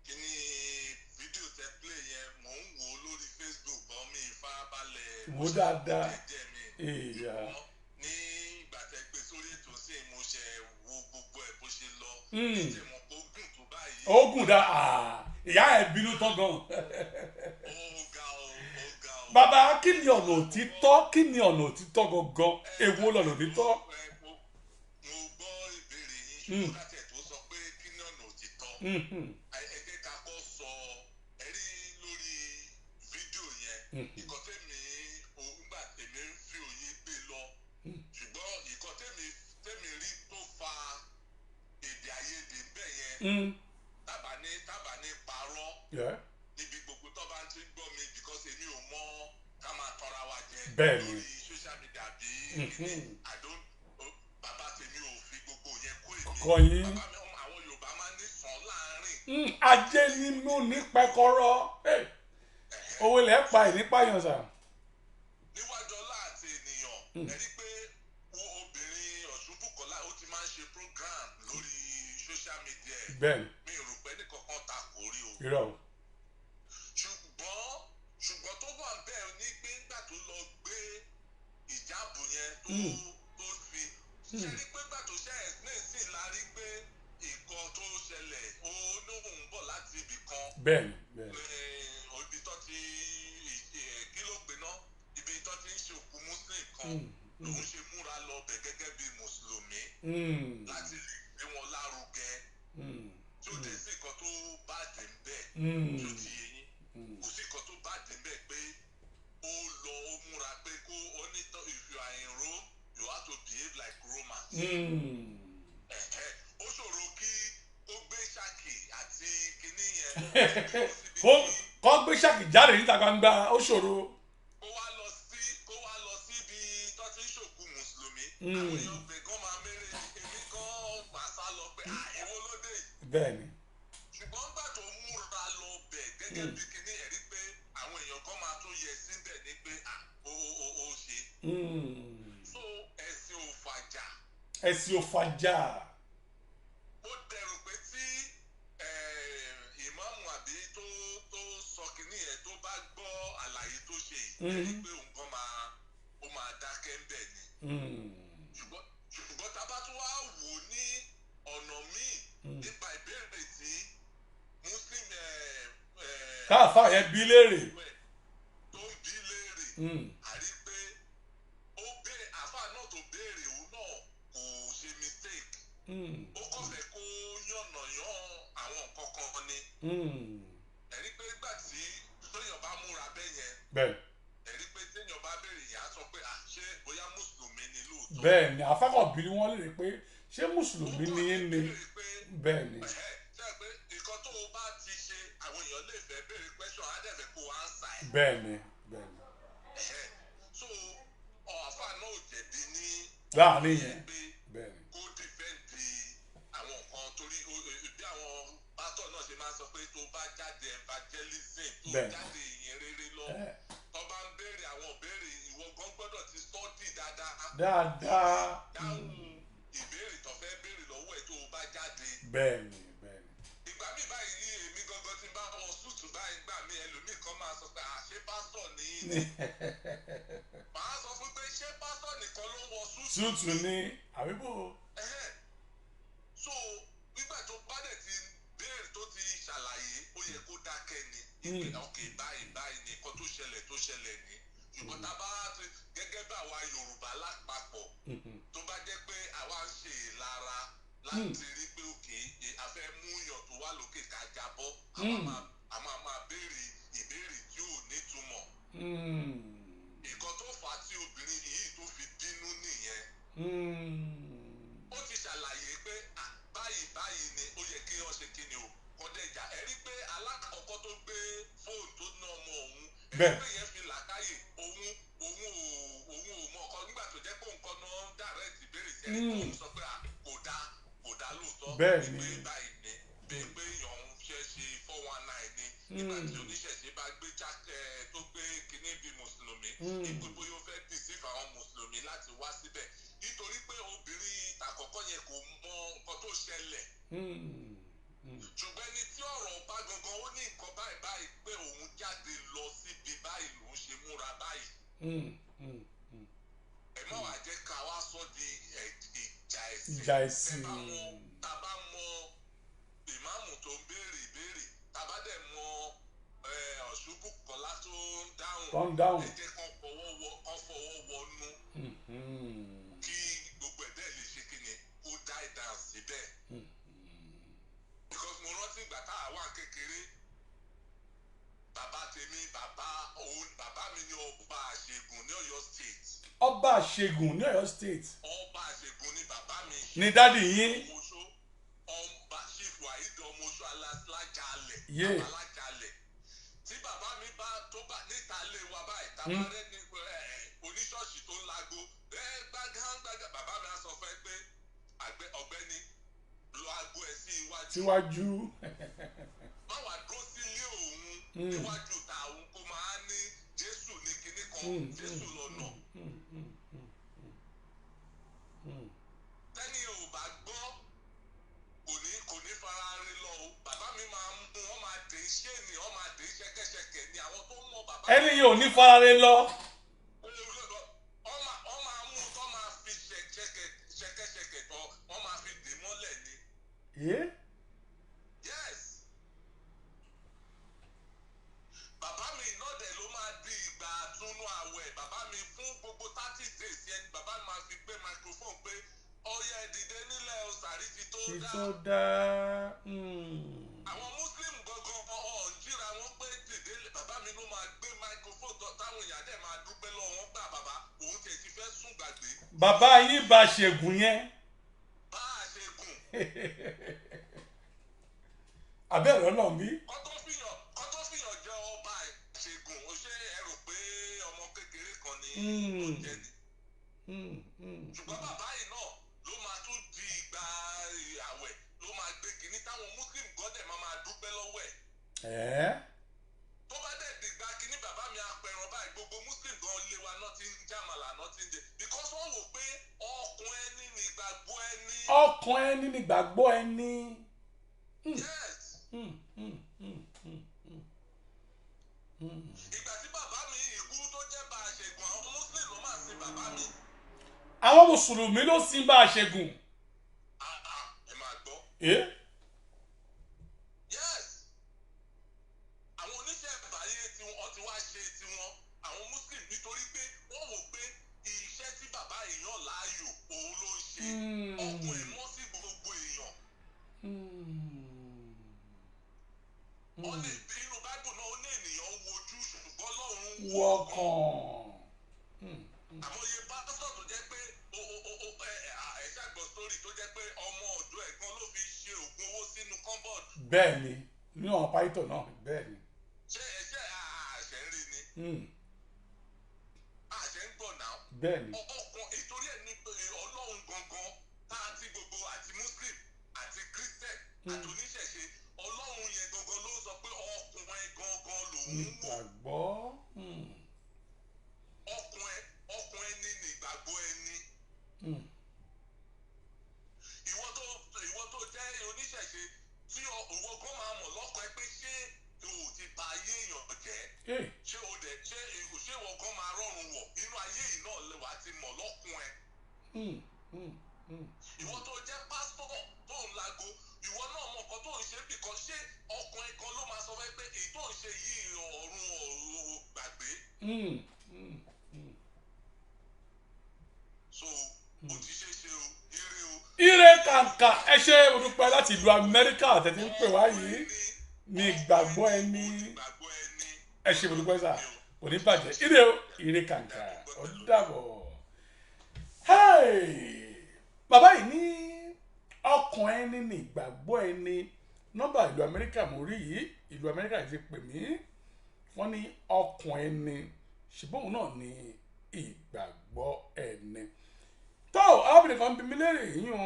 kíní fídíò tẹ play yẹn mò ń wò ó lórí Facebook bọ́ mi ìfarabalẹ̀ wò dáadáa èèyà ní ìgbà tẹ gbé sórí ètò sí mo ṣe wo gbogbo ẹ̀ bó ṣe lọ ìjẹ́ mọ̀ pé ó gùn tó báyìí. ó gùn dá ìyá ẹ̀ bínú tán gan. ó ga o. bàbá kí ni ọ̀nà òtítọ́ kí ni ọ̀nà òtítọ́ gangan èwo lọ̀nà òtítọ́. mo gbọ́ ìbéèrè yín ṣùgbọ́n láti ẹ̀ tó sọ pé kí ni ọ̀nà òtítọ́ ẹgbẹ́ ká kọ́ sọ ẹ̀rí lórí fídíò yẹn ìkọ́ tèmi nígbà tèmi ń fi òye gbé lọ ṣùgbọ́n ìkọ́ tèmi rí tó fa èdè àìyedè bẹ́ẹ̀ yẹn tábà ní parọ́ níbi gbogbo tó bá ń ti gbọ́ mi because èmi ò mọ ká máa tọra wa jẹ lórí social media bí bàbá tèmi ò fi gbogbo yẹn kó èmi bàbá mi àwọn Yorùbá máa ń ní sàn láàárín. ajé nínú ní pẹkọrọ owó ilẹ̀ pa ìnípàyàn sà. níwájú ọlá àti ènìyàn ẹ rí pé obìnrin Ọ̀ṣunbùkọ́lá ó ti máa ń ṣe program lórí social media ẹ̀ bẹ́ẹ̀ni mi ò rò pé nìkankan ta kò rí o. irọ́ o. ṣùgbọ́n tó wà bẹ́ẹ̀ ni pé nígbà tó lọ gbé ìjáàbù yẹn tó fi ṣe rí pé nígbà tó ṣe ẹ̀sìn sí la rí pé nǹkan tó ṣẹlẹ̀ ó lóun ń bọ̀ láti ibì kan. bẹ́ẹ̀ni. ibi tó ti kí ló pè náà ibi tó ti ń ṣe òkú muslim kan lòun ṣe múra lọ bẹ̀ gẹ́gẹ́ bí mùsùlùmí láti lè gbé wọn lárugẹ tí ó dé sí nǹkan tó bàjẹ́ ń bẹ̀ tó ti yé yín kò sí nǹkan tó bàjẹ́ ń bẹ̀ pé ó lọ ó múra pé kó onítọ̀ if you are in Rome you have to behave like Romans. Ó ṣòro kí ó gbé ṣáàkì àti kinní yẹn. kọ́ gbé ṣáàkì jáde níta gbangba ó ṣòro. kó wá lọ síbi tó ti ń ṣòkú mùsùlùmí. àwọn èèyàn pé kán máa mérè èmi kan máa sá lọ pé èwo ló dé. bẹ́ẹ̀ni. ṣùgbọ́n nígbà tó múra lọ bẹ̀ gẹ́gẹ́ bí kinní ẹ̀rí pé àwọn èèyàn kan máa tún yẹ síbẹ̀ ní pé ó ṣe. so ẹ̀sìn ò fàjà. ẹ̀sìn ò fàjà. ó dẹrù pé tí ìmáàmù àbí tó sọ kinní yẹn tó bá gbọ́ àlàyé tó ṣe yìí pé òun kan máa dákẹ́ ń bẹ̀ ni. ṣùgbọ́n tá a bá tún wá wò ní ọ̀nà míì nípa ìbéèrè tí muslim káàfà yẹn bí léèrè. tó ń bí léèrè àrí pé àfà náà tó béèrè òun náà kò ṣe mistake. ó kàn fẹ́ kó yànnà yan àwọn nǹkan kan ni. ẹ̀rí pé nígbà tí tóyàn bá múra bẹ́ẹ̀ yẹn. bẹ́ẹ̀. ẹ̀rí pé téèyàn bá béèrè yẹn á sọ pé ṣé bóyá mùsùlùmí ni lóòótọ́. bẹ́ẹ̀ ni afákọ̀bí ni wọ́n lè rí pé ṣé mùsùlùmí ni yín ni bẹ́ẹ̀ ni. ṣé pé nǹkan tó o bá ti ṣe àwọn èèyàn lè fẹ́ béèrè question á dẹ̀ fẹ́ kó o ánsà ẹ̀. bẹ́ẹ̀ ni bẹ́ẹ̀ ni. so àfà náà ò jẹ̀bi ní. láàrin yẹn bẹ́ẹ̀ ni. kó dìfẹ́ǹdì àwọn nǹkan torí bí àwọn pásítọ̀ náà ṣe máa ń sọ pé tó bá jáde evangelism tó jáde ìyìn rere lọ tó bá ń béèrè àwọn ìbéèrè ìwọ gan gbọ́dọ̀ ti study dáadáa. dáhùn ìbéèrè tó fẹ́ béèrè lọ́wọ́ ẹ̀ tó bá jáde. bẹ́ẹ̀ ni bẹ́ẹ̀ ni. ìgbà mi báyìí ní èmi gangan tí n bá wọn súùtù báyìí gbà mí ẹlòmíì kan máa sọ pé ṣé pásítọ̀ ní í ni. màá sọ fún pé ṣé pásítọ̀ nìkan ló wọ súùtù ní àbíbò. so nígbà tó bá dẹ̀ ti béèrè tó ti ṣàlàyé ó yẹ kó dákẹ́ ni ìpè ọkè báyìí ni nǹkan tó ṣẹlẹ̀ ni ṣùgbọ́n tá a bá ti gẹ́gẹ́ bí àwa Yorùbá lápapọ̀ tó bá jẹ́ pé àwa ń ṣe ìlara láti rí pé òkè afẹ́ mú yàn tó wà lókè ká jábọ́ a máa béèrè ìbéèrè tí ò nítumọ̀ nǹkan tó fà á tí obìnrin yìí tó fi bínú nìyẹn ó ti ṣàlàyé pé báyìí ni ó yẹ kí wọ́n ṣe kí ni o kọ́dẹ̀jà ẹ rí pé alákọ̀ọ́kọ́ tó gbé fóònù tó ná ọmọ òun ẹni pé yẹn fi làákàyè òun ò mọ ọkọ nígbà tó jẹ́ pé nǹkan náà dàrẹ́tì béèrè sí ẹni tó ń sọ pé kò dá lóòótọ́ bẹ́ẹ̀ ni báyìí ni nígbà tí oníṣẹ̀ṣe bá gbé jákẹ́ tó gbé kinní bí mùsùlùmí ìgbogbo yóò fẹ́ deceive àwọn mùsùlùmí láti wá síbẹ̀ nítorí pé obìnrin àkọ́kọ́ yẹn kò mọ nǹkan tó ṣẹlẹ̀ ṣùgbọ́n ẹni tí ọ̀rọ̀ bá gangan ó ní nǹkan báyìí báyìí pé òun jáde lọ síbi báyìí lòun ṣe múra báyìí ẹ má wàá jẹ́ ká wá sọ di ìjà ẹ̀sìn tàbá mọ ìmáàmù tó ń béèrè ìbéèrè tàbá dẹ̀ mọ ọ̀ṣùbù kọ́lá tó ń dáhùn ẹ jẹ́ kán fọwọ́ wọnú kí gbogbo ẹ̀dẹ́ lè ṣe kí ni kó dá ìdá síbẹ̀ because mo rántí ìgbà tá a wà kékeré bàbá tèmi bàbá mi ní ọba àṣegùn ní Ọ̀yọ́ state. Ọba àṣegùn ní Ọ̀yọ́ state. Ọba àṣegùn ní bàbá mi. Ní dádì yín. Ọba chief Waheed Ọmọṣọ alájàalẹ̀. Yé. Alájàalẹ̀. Tí bàbá mi bá tó bá níta lé wa báyìí tàbá rẹ ní oníṣọ́ọ̀ṣì tó ń lago gbágán bàbá mi á sọ fẹ́ pé ọ̀gbẹ́ni lo aago ẹ̀ sí iwájú. Síwájú. Báwa dúró sílé òun níwájú ta òun kó máa ní Jésù ní kinní kan Jésù lọ́nà. Tẹ́ni ò bá gbọ́ kò ní fara rí lọ o. Bàbá mi máa ń mú wọn máa dé iṣẹ́ ni wọ́n máa dé ṣẹ́kẹ́ṣẹkẹ̀ ni àwọn tó mọ̀ bàbá. Ẹni yìí ò ní fara rí lọ. Wọ́n máa mú tó máa fi ṣẹ́kẹ́ṣẹkẹ̀ tán wọ́n máa fi dè mọ́lẹ̀ ni. Yes. Bàbá mi iná dẹ̀ ló máa di ìgbà àtúnú àwẹ̀. Bàbá mi fún gbogbo 30 days yẹn bàbá mi máa fi gbé microphone pé ọyẹ ìdìde nílẹ̀ ọ̀sàrí ti tó dá. Àwọn Muslim gangan jíra wọn pé dìde bàbá mi ló máa gbé microphone táwọn èèyàn dẹ̀ máa dúpẹ́ lọ́wọ́ wọn gbà bàbá òun tẹ̀ ti fẹ́ sùn gbàgbé. Bàbá yín bá ṣègùn yẹn. Bá a ṣègùn. Abẹ́rẹ́ náà bí. Kọ́ tó fìyàn jẹ́ ọba ṣègùn ó ṣe ẹ rò pé ọmọ kékeré kan ni ó jẹ́ ni. Ṣùgbọ́n bàbá yìí náà ló máa tún di ìgbà àwẹ̀ ló máa gbé kínní táwọn Muslim gọ́dẹ̀ máa dúpẹ́ lọ́wọ́ ẹ̀. Tó bá dẹ̀ dìgbà kínní bàbá mi apẹ̀ràn báyìí gbogbo Muslim gan lé wa náà ti ń jàmàlà náà ti ń jẹ because wọ́n wò pé ọkàn ẹni ni ìgbàgbọ́ ẹni. Ọkàn ẹni ni ìgbàgbọ́ ẹni. Yes. Ìgbà tí bàbá mi ìkú tó jẹ́ bá a ṣègùn àwọn Muslim ló máa sin bàbá mi. Àwọn Mùsùlùmí ló sin bá a ṣègùn. Ẹ máa gbọ́. Yes. Àwọn oníṣẹ́ ìbáyé tí wọ́n ti wá ṣe tiwọn àwọn Muslim nítorí pé wọ́n wò pé iṣẹ́ tí bàbá èèyàn láàyò òun ló ń ṣe ọkùn ẹ̀ mọ́ sí gbogbo èèyàn. Inú Báíbù náà ó ní ènìyàn wojú ṣùgbọ́n lọ́run wọkàn. Àmọye pásítọ̀ tó jẹ́ pé ẹ̀ṣàgbọ̀ sórí tó jẹ́ pé ọmọ ọ̀dọ́ ẹ̀gbọ́n ló fi ṣe oògùn owó sínú kọ́ńbọ̀dù. Bẹ́ẹ̀ni ní àwọn pàìtọ̀ náà bẹ́ẹ̀ni. Ṣé àṣẹ ń rí ni? Àṣẹ ń gbọ̀ náà. Bẹ́ẹ̀ni. Ọkàn ìtorí ẹ̀ ní Ọlọ́run gangan tá a ti gbogbo àti Muslim àti Christian àti oníṣẹ̀ṣe Ọlọ́run yẹn gangan ló sọ pé ọkùnrin gangan lòun wò. Ìgbàgbọ́. Ọkùnrin ni ìgbàgbọ́ ẹni. Ìwọ tó jẹ́ oníṣẹ̀ṣe tí òwò gan máa mọ̀ lọ́kàn ẹ pé ṣé o ti bà ayé èèyàn jẹ́ ṣé ìwọ gan máa rọrùn wọ̀ inú ayé yìí náà lè wá ti mọ̀ lọ́kùn ẹ. Ìwọ tó jẹ́ pásítọ̀ tó ń lago ìwọ náà mọ̀ nǹkan tó ń ṣe bìkan ṣé ọkùnrin kan ló máa sọ fẹ́ pé èyí tó ń ṣe yìí ọ̀run gbàgbé. So o ti ṣe o ire o. Ire kàǹkà ẹ ṣe olùpẹ̀ láti ìlú Amẹ́ríkà tẹ̀tí ń pè wá yìí ní ìgbàgbọ́ ẹni ẹ ṣe olùpẹ̀ sà kò ní bàjẹ́ ire o ire kàǹkà ó dàbọ̀. Bàbá yìí ní ọkàn ẹni ní ìgbàgbọ́ ẹni nọ́mbà ìlú Amẹ́ríkà mo rí yìí ìlú Amẹ́ríkà ti pè mí wọ́n ní ọkàn ẹni ṣùgbọ́n òun náà ní ìgbàgbọ́ ẹni. Tó arábìnrin kan bí mi léèrè yíyan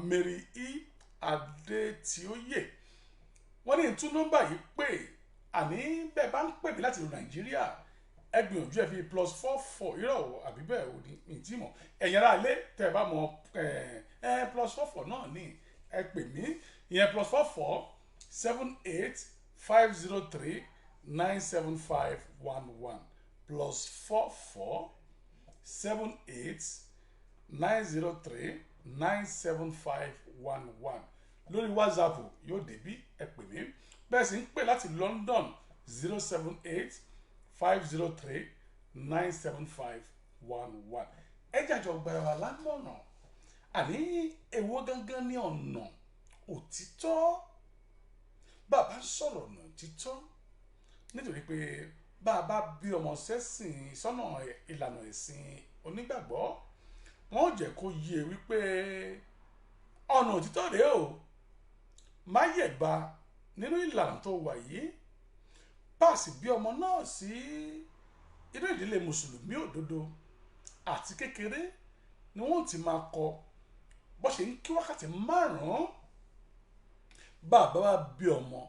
Mary E. Adétíóyè wọ́n ní tún nọ́mbà yìí pé àní bẹ́ẹ̀ bá ń pè mí láti ìlú Nàìjíríà ẹ gbìyànjú ẹ fi +44 irọ́ àbí bẹ́ẹ̀ ò ní ìtì mọ̀ ẹ̀yin ará ilé tẹ́ ẹ bá mọ +44 náà ní ẹ pè mí ìyẹn +44 78 503 97511 +44 78 903 97511 lórí WhatsApp yóò débí ẹ pè mí bẹ́ẹ̀ sì ń pè láti London 078 503 97511 ẹ jàjọ gbàrà wà lámọ̀ràn àní èwo gangan ní ọ̀nà òtítọ́ bàbá sọ̀rọ̀ ọ̀nà òtítọ́ nítorí pé bàbá bí ọmọ sẹ́sìn sọ́nà ìlànà ẹ̀sìn onígbàgbọ́ wọ́n jẹ́ kó yé wípé ọ̀nà òtítọ́ rèé o má yẹ̀gbà nínú ìlànà tó wà yìí páàsì bí ọmọ náà sí inú ìdílé mùsùlùmí òdodo àti kékeré ni wọ́n ti máa kọ bó ṣe ń kí wákàtí 5 bàbá wa bí ọmọ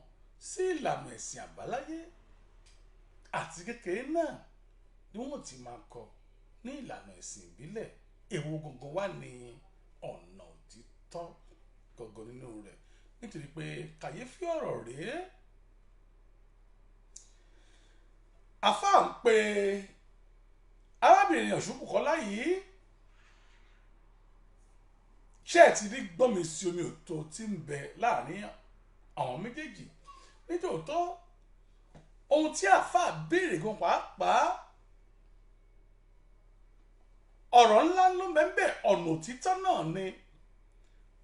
sí ìlànà ẹ̀sìn àbáláyé àti kékeré náà ni wọ́n ti máa kọ ní ìlànà ẹ̀sìn ìbílẹ̀ èwo gangan wà ní ọ̀nà òtítọ́ gangan nínú rẹ̀ nítorí pé kàyéfì ọ̀rọ̀ rèé àfà ń pe arábìnrin Ọ̀ṣunbùkọ́lá yìí ṣé ẹ ti rí gbọ́nmi sí omi òtó tí ń bẹ láàrin àwọn méjèèjì nítòótọ́ ohun tí àfà béèrè gan pàápàá ọ̀rọ̀ ńlá ló mẹ́ńbẹ̀ ọ̀nà òtítọ́ náà ni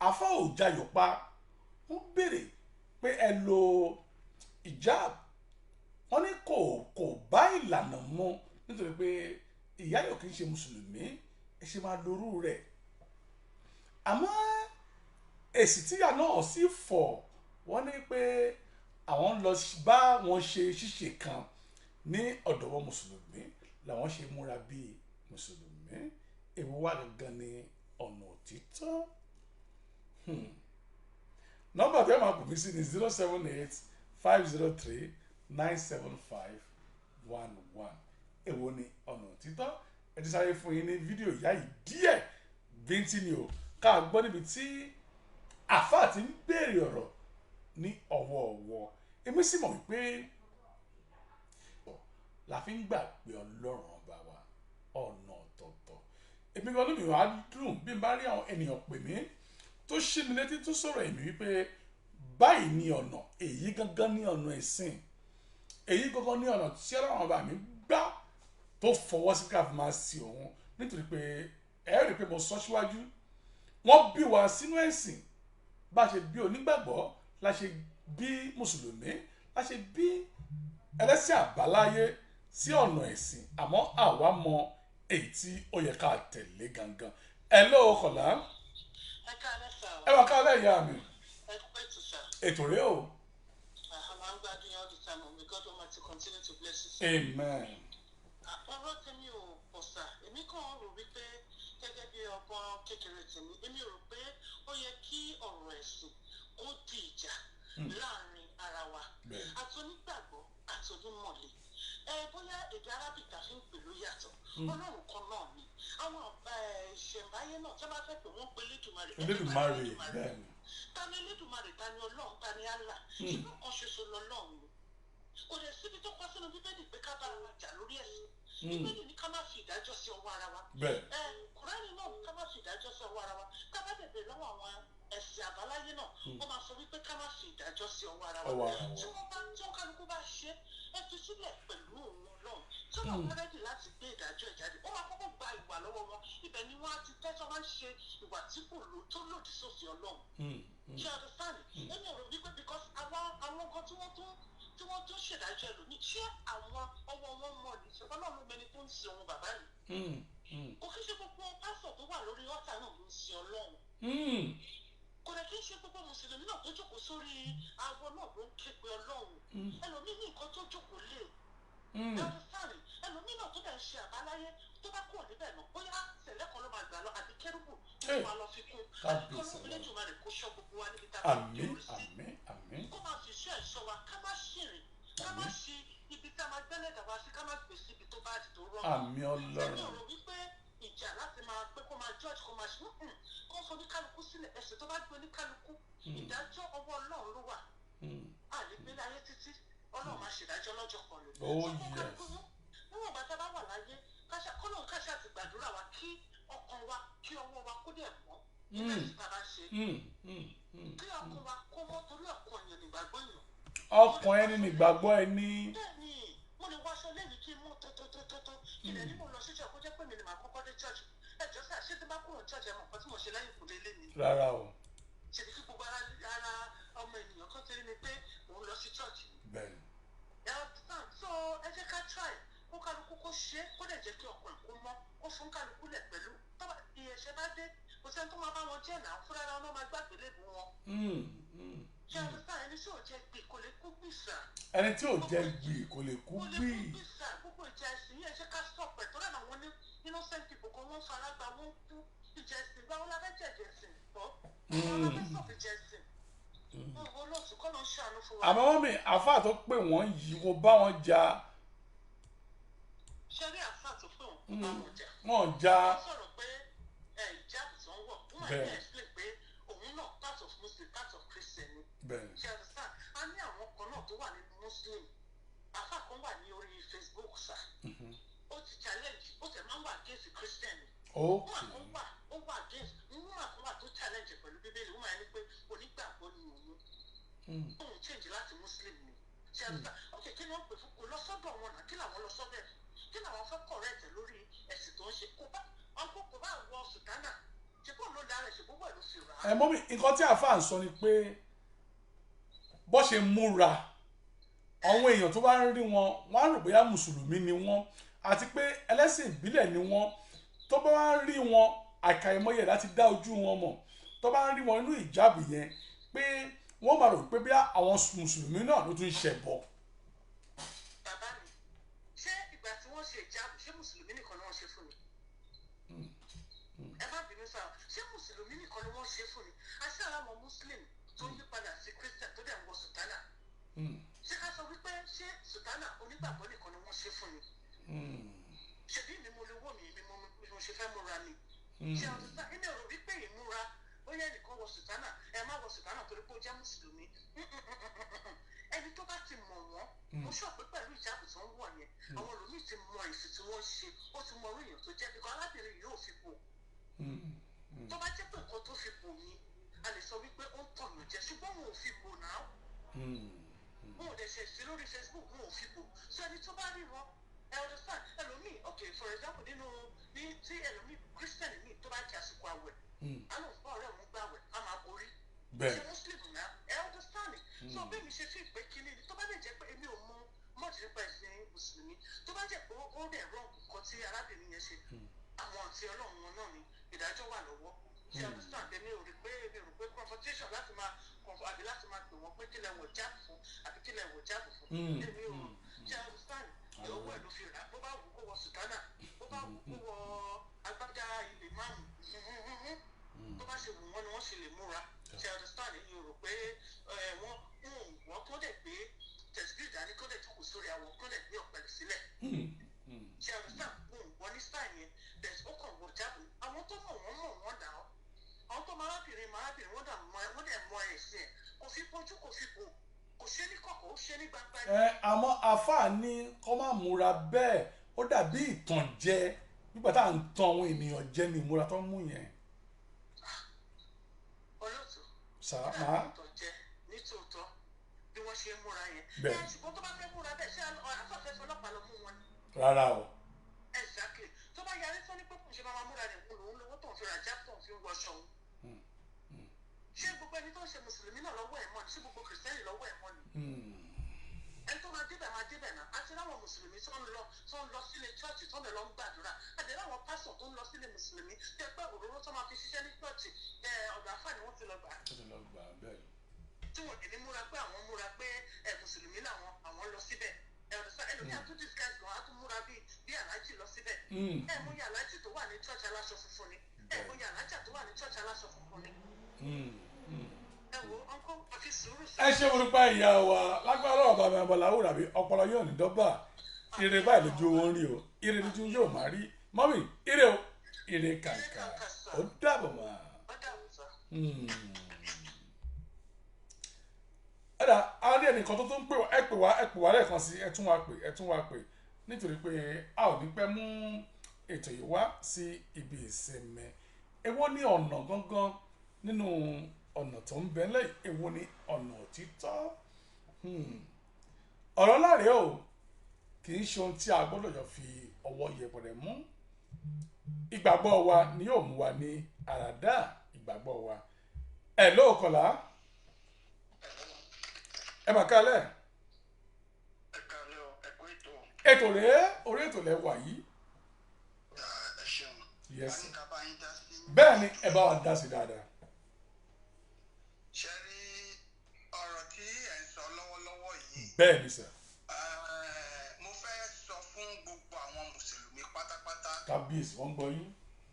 àfà ò jayò pa wọ́n béèrè pé ẹ lo ìjáàb wọ́n ní kò bá ìlànà mu nítorí pé ìyá yóò kì í ṣe mùsùlùmí ẹ ṣe máa lorú rẹ̀ àmọ́ èsì tíyà náà sì fọ̀ wọ́n ní pé àwọn lọ bá wọn ṣe ṣíṣe kan ní ọ̀dọ̀ wọn mùsùlùmí làwọn ṣe múra bíi mùsùlùmí èwo wà gangan ní ọ̀nà òtítọ́ nọ́mbà tẹ́ máa pè mí sí ní 078 503 97511 èwo ni ọ̀nà òtítọ́ ẹ ti sáré fún yín ní fídíò ìyá yìí díẹ̀ bíntín ni o ká gbọ́ níbi tí àfáà ti ń béèrè ọ̀rọ̀ ní ọ̀wọ̀ọ̀wọ̀ èmi sì mọ̀ wípé la fi ń gbà pé ọlọ́run ọba wa ọ̀nà ọ̀tọ̀ọ̀tọ̀ èmi gan lómi wàá dùn bí n bá rí àwọn ènìyàn pè mí tó ṣí mi létí tó sọ̀rọ̀ èmi wípé báyìí ni ọ̀nà èyí gangan ní ọ̀nà ẹ̀sìn èyí gangan ní ọ̀nà tí ọlọ́run ọba mi gbà tó fọwọ́ sí ká fi máa sí òun nítorí pé ẹ rí i pé mo sọ síwájú wọ́n bí wa sínú ẹ̀sìn bá a ṣe bí onígbàgbọ́ la ṣe bí mùsùlùmí la ṣe bí ẹlẹ́sìn àbáláyé sí ọ̀nà ẹ̀sìn àmọ́ àwa mọ èyí tí ó yẹ ká tẹ̀lé gangan ẹ lóò kọ̀lá ẹ wà ká lẹ́yìn àmì ètò rẹ o. Amen. Ọ̀rọ̀ tèmi ò pọ̀ sà, èmi kàn rò wípé gẹ́gẹ́ bí ọgbọ́n kékeré tèmi, èmi rò pé ó yẹ kí ọ̀rọ̀ ẹ̀sìn kó di ìjà láàrin ara wa àti onígbàgbọ́ àti onímọ̀lẹ̀. Bóyá èdè Arabic tá fi ń pè ló yàtọ̀, Ọlọ́run kan náà ni. Àwọn ìṣẹ̀ǹbáyé náà tí wọ́n bá fẹ́ pè wọ́n pé Elédùmarè. Ta ni Elédùmarè, ta ni Ọlọ́run, ta ni Allah? Ṣùgbọ́n kan ṣoṣo lọ́lọ́run ni. Kò dẹ̀ síbi tó kọ́ sínú Bíbélì pé ká bára wa jà lórí ẹ̀sìn. Bíbélì ní ká má fi ìdájọ́ sí ọwọ́ ara wa. Kùránì náà ní ká má fi ìdájọ́ sí ọwọ́ ara wa. Ká bá dẹ̀ bèèrè lọ́wọ́ àwọn ẹ̀sìn àbáláyé náà, wọ́n máa sọ wípé ká má fi ìdájọ́ sí ọwọ́ ara wa. Tí wọ́n kálukú bá ṣe é fi sílẹ̀ pẹ̀lú òun Ọlọ́run. Tí wọ́n bá rẹ́dì láti gbé ìdájọ́ ìjáde, ó máa kọ́kọ́ gba ìwà lọ́wọ́ wọn. Ibẹ̀ ni wọ́n á ti tẹ́tọ́ máa ń ṣe ìwà tí kò tó lòdì sófin Ọlọ́run. Ṣé ọdún sáà ni? Èmi ò rò wípé because àwọn kan tí wọ́n tún ṣèdájọ́ ẹlòmíì ṣé àwọn ọwọ́ wọn mọ̀ ní ṣùgbọ́n náà ló mẹni tó ń sin ohun bàbá yìí. Kò kí ṣe gbogbo pásọ̀ tó wà lórí ọ̀tá náà ló ń sin Ọlọ́run. Kò dẹ̀ kí ṣe gbogbo mùsùlùmí náà tó jókòó sórí aago náà ló ń ké pe Ọlọ́run. Ẹlòmíì ní nǹkan tó jókòó lé. Ẹlòmíì ẹlòmíì náà tó dẹ̀ ń ṣe àbáláyé tó bá kúrò níbẹ̀ náà bóyá sẹ̀lẹ̀ kan ló máa gbà lọ àbí kérúbù tó máa lọ fi kún. Àbí kọ́ ló ń lé jùmọ̀ rẹ̀ kó ṣọ́ gbogbo wa níbi tá a fi dúró sí. Kó máa fi ṣe ká má ṣe ibi tá a máa gbẹ́lẹ̀ dàgbà sí ká má gbé sí ibi tó bá di tó rọ̀. àmì èmi ò Ọlọ́run rò wípé ìjà láti máa pé kó máa judge kó máa ṣe kó fọ oníkálukú sílẹ̀ ẹ̀sìn tó bá gbé oníkálukú ìdájọ́ ọwọ́ Ọlọ́run ló wà. àlégbélé ayé títí Ọlọ́run máa ṣèdájọ́ lọ́jọ́ kan lò. Oh, yes. níwọ̀n bá tá a bá wà láyé kọ́lọ́run káṣá ti gbàdúrà wa kí ọkàn wa kí ọwọ́ wa kó dẹ̀ mọ́ nígbà tí tá a bá ṣe. kí ọkàn wa kó mọ́ torí ọkàn èèyàn nígbàgbọ́ èèyàn. ọkàn ẹni nígbàgbọ́ ẹni. bẹ́ẹ̀ni mo lè wáṣọ lẹ́yìn kí n mú tótótótó ilẹ̀ ní mo lọ sí church kó jẹ́ pé mi ni màá kọ́kọ́ dé church ẹjọ́ sà ṣé tí bá kúrò church ẹ̀ mọ̀ nǹkan tí mo ṣe lẹ́yìn ìkùlé lé mi. rárá o. ṣèbí kí gbogbo ara ọmọ ènìyàn kan tẹ́lẹ̀ mi pé mò ń lọ sí church. bẹ́ẹ̀ni. so ẹ jẹ́ ká try kó kálukú kó ṣe kó dẹ̀ jẹ́ kí ọkàn kó mọ́ kó fún kálukú lẹ̀ pẹ̀lú tọ́ba ìyẹ̀ṣẹ̀ bá dé kò sẹ́ni tó máa bá wọn jẹ́ náà fúnra wọn máa gbàgbé lébu wọn. ṣé ẹ sá ẹni tí ò jẹ́ gbì kò lè kú gbì sà. ẹni tí ò jẹ́ gbì kò lè kú gbì. gbogbo ìjà ẹ̀sìn yẹn ṣe ká stop ẹ̀ tó dáná wọn ní innocent people kan wọ́n fara gba wọ́n kú ìjà ẹ̀sìn báwo la fẹ́ jẹ̀jẹ̀ ẹ̀sìn bọ́ báwo la fẹ́ sọ̀fì jẹ̀ ẹ̀sìn. olóòtú kọ́ ló ń ṣàánú fún wa. àmọ́ wọ́n mi àáfàá tó pè wọ́n yìí kò bá wọn jà. ṣé rí àáfàá tó pè wọ́n kò bá wọn jà. wọ́n jà. wọ́n sọ̀rọ̀ pé ìjà àbùsọ̀ ń wọ̀ wọ́n máa ń explain pé òun náà part of Muslim part of Christian ni. bẹ́ẹ̀ni. ṣe àdìsá a ní àwọn kan náà tó wà nínú Muslim àáfàá kan wà ní orí Facebook sá. ó ti challenge ó tẹ̀ máa ń wà against Christian ni. ó wà against woman kan wà tó challenge pẹ̀lú bíbélì woman yẹn ni pé onígbàgbọ́ ni òun change láti Muslim ni. ṣe àdìsá ok kí ni wọ́n pè fún kò lọ sọ́dọ̀ wọn náà kí làwọn lọ sọ́dọ̀ ẹ̀ kí làwọn fẹ́ correct lórí ẹ̀sìn tó ń ṣe kò bá wọ sùtánà ṣe bó ló dára ṣe gbogbo ẹ̀ ló fi rà á. ẹ mọ́mí nǹkan tí àáfàá ń sọ ni pé bó ṣe múra àwọn èèyàn tó bá ń rí wọn wọn á rò bóyá mùsùlùmí ni wọn àti pé ẹlẹ́sìn ìbílẹ̀ ni wọn tó bá wá ń rí wọn àkàìmọye láti dá ojú wọn mọ̀ tó bá ń rí wọn nínú ìjáàbù yẹn pé wọ́n máa rò pé bí àwọn mùsùlùmí náà ló tún ṣẹbọ. bàbá mi ṣé ìgbà tí wọ́n ṣe ìjáàbù ṣé mùsùlùmí nìkan ni wọ́n ṣe fún mi. ẹ má bínú sáà ṣé mùsùlùmí nìkan ni wọ́n ṣe fún mi àti àwọn muslim tó yí padà sí christian tó dẹ̀ ń wọ sùtánà. ṣé ká sọ wípé ṣé sùtánà onígbàgbọ́ nìkan ni wọ́n ṣe fún mi. ṣebí mi mo lè wò mí mi mo ṣe fẹ́ múra mi. ṣé ọdún sáà ẹni ọ̀rọ̀ wípé ìmúra ó yẹ nìkan wọ sùtánà ẹ má wọ sùtánà torí pé ó jẹ́ mùsùlùmí. ẹni tó bá ti mọ̀ wọ́n mo sọ pé pẹ̀lú ìjáàbù tó ń wọ̀ yẹn àwọn olùmí ti mọ ìsìn tí wọ́n ṣe ó ti mọ orí èèyàn tó jẹ́ bíkọ́ alábìnrin yóò fi bò. tó bá jẹ́ pé nǹkan tó fi bò mí a lè sọ wípé ó ń tọ̀yàn jẹ ṣùgbọ́n wọn ò fi bò náà. wọn ò dẹ̀ ṣe sí lórí Facebook wọn ò fi bò sọ ẹni tó bá rí wọn ẹ understand ẹlòmíì ok for example nínú ní tí ẹlòmíì Christian míì tó bá jẹ àsìkò àwẹ̀ àwọn òpó ọ̀rẹ́ òun gbàwẹ̀ á máa borí ṣe Muslim náà ẹ understand so bẹ́ẹ̀ mi ṣe fi ìpè kíní ni tó bá lè jẹ́ pé èmi ò mú mọ́ọ̀tì nípa ẹ̀sìn mùsùlùmí tó bá jẹ́ pé ó dẹ̀ rọ̀ nǹkan tí arábìnrin yẹn ṣe àwọn àti ọlọ́run wọn náà ni ìdájọ́ wà lọ́wọ́ ṣe understand èmi ò rí pé confrontation láti máa àbí láti máa pè wọ́n pé kílẹ̀ wọ̀ jáàbù fún àbí kílẹ̀ wọ̀ jáàbù fún èmi ò ṣe understand ìyọ̀wọ́ ẹ̀ ló fi rà bó bá wù kó wọ sùtánà bó bá wù kó wọ agbádá ilé máàmù tó bá ṣe wù wọ́n ni wọ́n ṣe lè múra ṣe understand èyí rò pé wọ́n tó dẹ̀ gbé tẹ̀síbí ìdání tó dẹ̀ jókòó sórí àwọn tó dẹ̀ gbé ọ̀pẹ̀lẹ̀ sílẹ̀ ṣe understand wọ́n ní style yẹn bẹ̀ẹ̀ ó kàn wọ jáde àwọn tó mọ̀ wọ́n dà ọ́ àwọn tó márábìnrin wọ́n dẹ̀ mọ ẹ̀sìn ẹ̀ kò fi bójú kò fi bò kò ṣe ní kọ̀kọ̀ ó ṣe ní gbangba. àmọ́ àáfàá ní kọ́ máa múra bẹ́ẹ̀ ó dàbí ìtànjẹ nígbà tá à ń tan àwọn ènìyàn jẹ ní ìmúra tó ń mú yẹn. olóòtú sàmà. ìtànjẹ nítòótọ́ bí wọ́n ṣe ń múra yẹn. bẹ́ẹ̀ ṣùgbọ́n tó bá fẹ́ múra bẹ́ẹ̀ ṣé afọ́fẹ́ ọlọ́pàá ló mú wọn. rárá o. exactly tó bá yarí sọ ní pé kò ṣe máa múra rẹ̀ kún lòun lówó tó ń fi ra jáàpù tó ń fi ń wọṣọ òun. ṣé gbogbo ẹni tó ń ṣe mùsùlùmí náà lọ́wọ́ ẹ̀ mọ́ ni ṣé gbogbo kìrìsìtẹ́nì lọ́wọ́ ẹ̀ mọ́ ni. ẹni tó máa débẹ̀ náà àti láwọn mùsùlùmí tó ń lọ sílé chọ́ọ̀chì tó ń lọ ń gbàdúrà àti láwọn pásọ̀ tó ń lọ sílé mùsùlùmí tẹ pé òróró tó máa fi ṣiṣẹ́ ní chọ́ọ̀chì ọ̀dọ̀ àfáà ni wọ́n ti lọ gbà. tí wọ́n dì ní múra pé àwọn múra pé mùsùlùmí làwọn àwọn lọ síbẹ̀ ẹlòmíà tún disguise gan a tún múra bí aláàjì lọ síbẹ̀ mú yà aláàjì tó wà ní church aláṣọ funfun ni mú yà aláàjà tó wà ní church aláṣọ funfun ni. ẹ wo ọkọ àfi sùúrù ẹ ṣe mo dúpẹ́ ìyá wa lágbára ọ̀rọ̀ bàbá àbọ̀láwò ràbí ọpọlọ yóò ní dọ́bà ire báyìí lójú owó ń rí o ire lójú yóò máa rí mọ́mì ire o ire kàǹkà ó dàbọ̀ mọ́. ó dàbọ̀ sọ. ẹ̀dà àwọn ní ẹnìkan tó ń pè wá ẹ pè wá lẹ́ẹ̀kan sí ẹ tún wá pè nítorí pé a ò ní pẹ́ mú ètò yìí wá sí ibi ìsinmi èwo ní ọ̀nà gangan nínú ọ̀nà tó ń bẹ lẹ́yìn èwo ní ọ̀nà òtítọ́ ọ̀rọ̀ láre o kì í ṣe ohun tí a gbọ́dọ̀ yọ fi ọwọ́ yẹpẹrẹ mú ìgbàgbọ́ wa ni yóò mú wa ní àràdá ìgbàgbọ́ wa ẹ̀ lóòkọ̀lá ẹ mà kálẹ̀ ètò rèé orí ètò lẹ wà yìí yes bẹ́ẹ̀ ni ẹ bá wa dá sí dáadáa. ṣe rí ọ̀rọ̀ tí ẹ̀ ń sọ lọ́wọ́lọ́wọ́ yìí. bẹ́ẹ̀ ni sà. mo fẹ́ sọ fún gbogbo àwọn mùsùlùmí pátápátá. kábíyèsí wọ́n ń gbọ́ yín.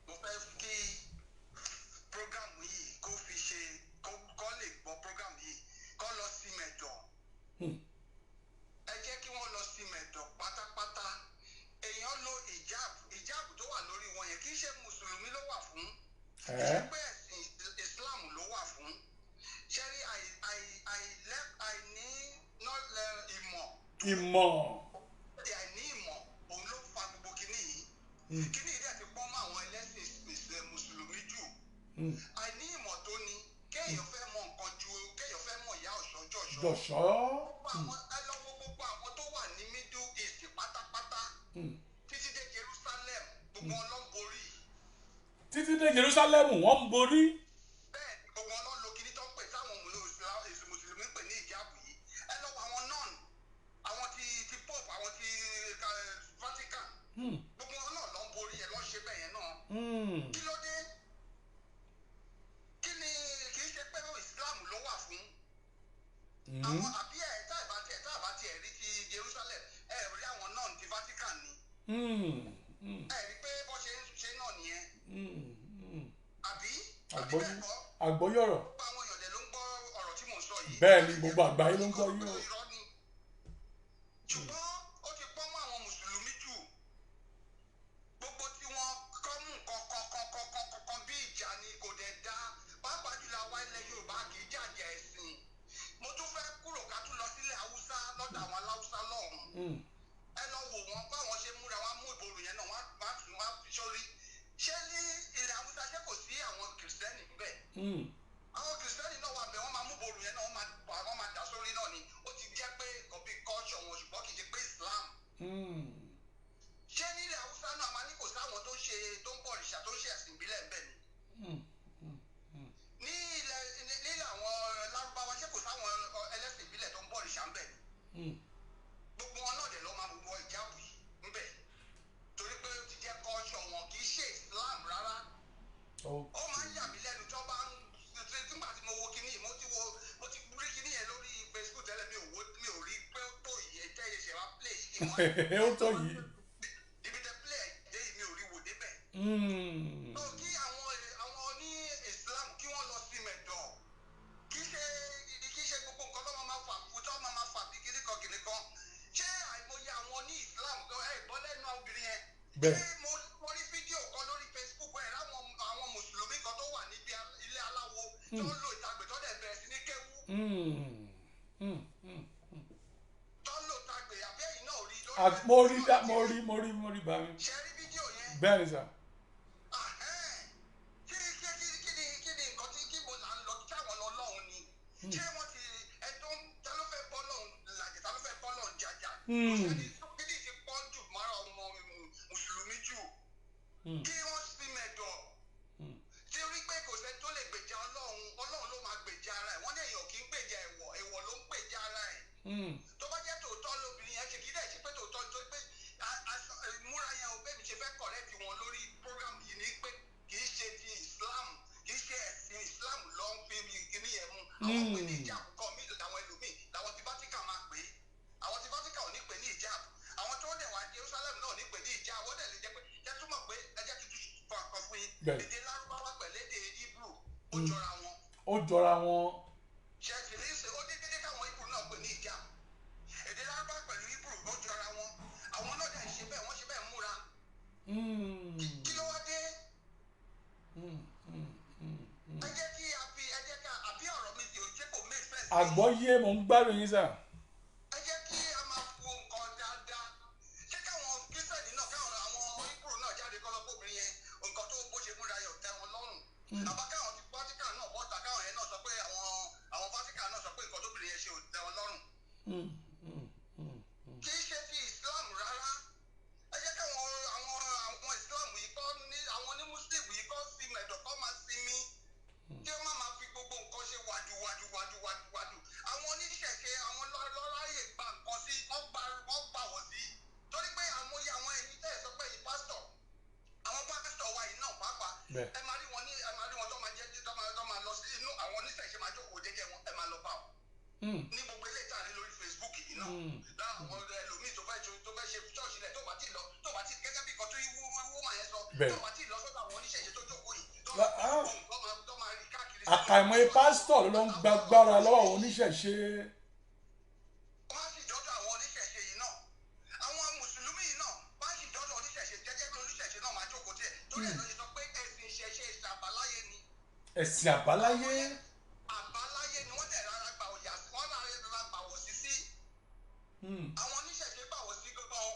mo fẹ́ kí prógámù yìí kó fi ṣe kó lè gbọ́ prógámù yìí kó lọ sí mẹ́jọ. ẹ jẹ́ kí wọ́n lọ sí mẹ́jọ pátápátá. èèyàn lo ìjáàbù tó wà lórí wọn yẹn kì í ṣe mùsùlùmí ló wà fún. kì í ṣe pé ẹ̀sìn Islam ló wà fún. ṣe rí àìní ìmọ̀. àìní ìmọ̀ òun ló fa gbogbo kinní yìí. kinní yìí dẹ̀ ti pọ́n mọ́ àwọn ẹlẹ́sìn mùsùlùmí jù. àìní ìmọ̀ tó ní kéèyàn fẹ́ mọ nǹkan ju kéèyàn fẹ́ mọ ìyá ọ̀ṣọ́ jọ̀ṣọ́. ẹ lọ wo gbogbo àwọn tó wà ní Middle East pátápátá títí dé Jerusalem gbogbo wọn ló ń borí. títí dé Jerusalem wọ́n ń borí. bẹ́ẹ̀ gbogbo wọn ló lo kinní tó ń pè sáwọn mùsùlùmí pè ní ìjáàbù yìí. ẹ lọ wo àwọn nọ́ọ̀nù àwọn ti Pope àwọn ti Vatican gbogbo wọn náà ló ń borí ẹ lọ ṣe bẹ́ẹ̀ yẹn náà. kí ló dé kí ni kì í ṣe pé Islam ló wà fún. àwọn àbí ẹ̀ tá àbá tiẹ̀ rí ti Jerusalem ẹ̀ rí àwọn nọ́ọ̀nù ti Vatican ni. ẹ̀ rí pé bó ṣe ń ṣe náà nìyẹn. àbí bẹ́ẹ̀ kọ́. àgbọ́yọ̀rọ̀. gbogbo àwọn èèyàn dẹ̀ ló ń gbọ́ ọ̀rọ̀ tí mò ń sọ yìí. bẹ́ẹ̀ ni gbogbo àgbáyé ló ń gbọ́ yìí o. ṣùgbọ́n ó ti pọ́n mọ́ àwọn mùsùlùmí jù. gbogbo tí wọ́n kọ́ mú kankan bí ìjà ni kò dẹ̀ dá pàápàá jùlọ àwa ilẹ̀ Yorùbá kì í jàjà ẹ̀sìn. mo tún fẹ́ kúrò ká tún lọ sílẹ̀ Haúsá lọ́dọ̀ àwọn aláwùsá lọ́hùn-ún. ẹ lọ wò wọ́n báwọn ṣe múra wọn mú ìborù yẹn náà wọ́n á fi sórí. ṣé ní ilẹ̀ Haúsá ṣé kò sí àwọn kìrìsìtẹ́nì níbẹ̀? àwọn kìrìsìtẹ́nì náà wà bẹ́ẹ̀ wọ́n máa mú ìborù yẹn náà wọ́n máa dà sórí náà ni ó ti jẹ́ pé kọ̀bí kọ́ọ̀ṣọ̀ wọn ṣùgbọ́n kì í ṣe pé Islam. ṣé ní ilẹ̀ Haúsá náà máa ní kò sáwọn tó ń bọ̀ òrìṣà tó ń ṣe ẹ̀sìn ìbílẹ̀ ń bẹ̀ ni? ní ilẹ̀ àwọn Lárúbáwá ṣé kò sáwọn ẹlẹ́sìn ìbílẹ̀ tó ń bọ̀ òrìṣà ń bẹ̀ ni? gbogbo wọn náà dẹ̀ lọ́ máa wọ ìjáàbù yìí ń bẹ̀ torí pé ó ti jẹ́ kọ́ọ̀ṣọ̀ wọn kì í ṣe Islam rárá. ó máa ń yà mí lẹ́nu tó bá ń nígbà tí mo wo kinní mo ti rí kinní yẹn lórí Facebook tẹ́lẹ̀ mi ò rí pé ó tó yìí ẹ̀jẹ̀ yẹn ṣe wá play yìí mọ́. ó tó yìí. ibi tẹ play ẹ̀jẹ̀ yìí mi ò rí wò débẹ̀. tó kí àwọn ní Islam kí wọ́n lọ sí mẹ́dọ̀ kì í ṣe gbogbo nǹkan ló máa fà fújọ́ máa fà bí kìnnìkan ṣé àìmọye àwọn ní Islam gbọ́ lẹ́nu obìnrin yẹn. ṣé mo rí fídíò kan lórí Facebook ẹ̀ láwọn mùsùlùmí kan tó wà níbi ilé aláwo tó ń lo ìtàgbé tó dẹ̀ bẹ̀rẹ̀ sí ní kéwú. tó ń lo ìtàgbé àbí ẹ̀yìn náà rí lórí. mo rí bá mi. ṣe rí fídíò yẹn. bẹ́ẹ̀ ni sà. kí ni nǹkan tí kíbo là ń lọ kí àwọn ọlọ́run ni. ṣé wọ́n ti ẹ̀tọ́ ta ló fẹ́ bọ́ lọ́run làjẹ̀ ta ló fẹ́ bọ́ lọ́run jàjà. kí ni ti pọ́n jù mọ́ra ọmọ mùsùlùmí jù. kí wọ́n sí mẹ́dọ̀. tí ó rí pé kò sẹ́ni tó lè gbèjà ọlọ́run ló máa gbèjà ara ẹ̀ wọ́n ní èèyàn kì í gbèjà ẹ̀wọ̀ ló ń gbèjà ara ẹ̀. tó bá jẹ́ tòótọ́ lóbìnrin yẹn ṣe kí dẹ̀ ṣe pé tòótọ́ tó pé múra yẹn ò bẹ́ẹ̀ mi ṣe fẹ́ kọ̀rẹ́tì wọn lórí program yìí ni pé kì í ṣe ti Islam kì í ṣe ẹ̀sìn Islam ló ń fi kíní yẹn mú àwọn pè ní ìjà àkọ́kọ́ mi làwọn ẹlòmíì làwọn ti Vatican máa pè é àwọn ti Vatican ò ní pè ní ìjà àwọn tó dẹ̀ wá Jerusalem náà ò ní pè ní ìjà àwọn dẹ̀ lè jẹ́ pé ẹ túmọ̀ pé ẹ jẹ́ kí n fọ àkọ́ fún yín èdè Lárúbáwá pẹ̀lú èdè Hebrew ó jọra wọn. ó jọra wọn. ṣe ti ní ṣe ó àgbọ́yé mo ń gbádùn yín sà. ẹ jẹ́ kí a máa wo nǹkan dáadáa ṣé káwọn kírísítẹ̀nì náà káwọn àwọn ìgbòho náà jáde kọ́ lọ́gbọ́bìnrin yẹn nǹkan tó bó ṣe múra yọ̀ tẹ́ wọn lọ́rùn àbá káwọn ti Vatican náà bọ́ta káwọn yẹn náà sọ pé àwọn Vatican náà sọ pé nǹkan tóbìnrin yẹn ṣe ò tẹ́ wọn lọ́rùn kì í ṣe ti Islam rárá ẹ jẹ́ káwọn àwọn Islam yìí kọ́ ní àwọn ní Muslim yìí kọ́ sí mẹ̀dọ̀ kọ́ máa sinmi kí wọ́n máa fi gbogbo nǹkan ṣe wàdùwàdù àwọn oníṣẹ̀ṣe àwọn lọ́ráyè gba nǹkan sí wọ́n gbà wọ́n sí torí pé àmúyẹ àwọn ẹni tẹ́ ẹ̀ sọ pé yìí pásítọ̀ àwọn pásítọ̀ wa yìí náà pàápàá ẹ máa rí wọn tó máa jẹ́ tó máa lọ sí inú àwọn oníṣẹ̀ṣe máa jókòó jẹ́jẹ́ wọn ẹ máa lọ bá wọn ní gbogbo ilé ìtàrí lórí Facebook yìí náà láwọn ẹlòmíì tó fẹ́ ṣe ṣọ́ọ̀ṣì lẹ̀ tó bá ti gẹ́gẹ́ bí kan tó wú màá yẹn sọ tó bá ti lọ sọ́dọ̀ àwọn oníṣẹ̀ṣe tó jókòó yìí tó máa rí káàkiri. àkàìmọye pásítọ̀ ló ń gbàgbára lọ́wọ́ àwọn oníṣẹ̀ṣe. wọ́n á sì dọ́dọ̀ àwọn oníṣẹ̀ṣe yìí náà àwọn mùsùlùmí yìí náà wọ́n á sì dọ́dọ̀ oníṣẹ̀ṣe jẹ́jẹ́ bí oníṣẹ̀ṣe náà máa jókòó tiẹ̀ torí ẹ̀ ló ṣe sọ pé ẹ̀sìn ìṣẹ̀ṣe ìṣàbáláyé ni. ẹ̀sìn àbáláyé. àbáláyé ni wọ́n tẹ̀ rárá gbà òyà wọ́n rárá gbà wọ̀ sí sí. àwọn oníṣẹ̀ṣe gbà wọ̀ sí gbọ́n.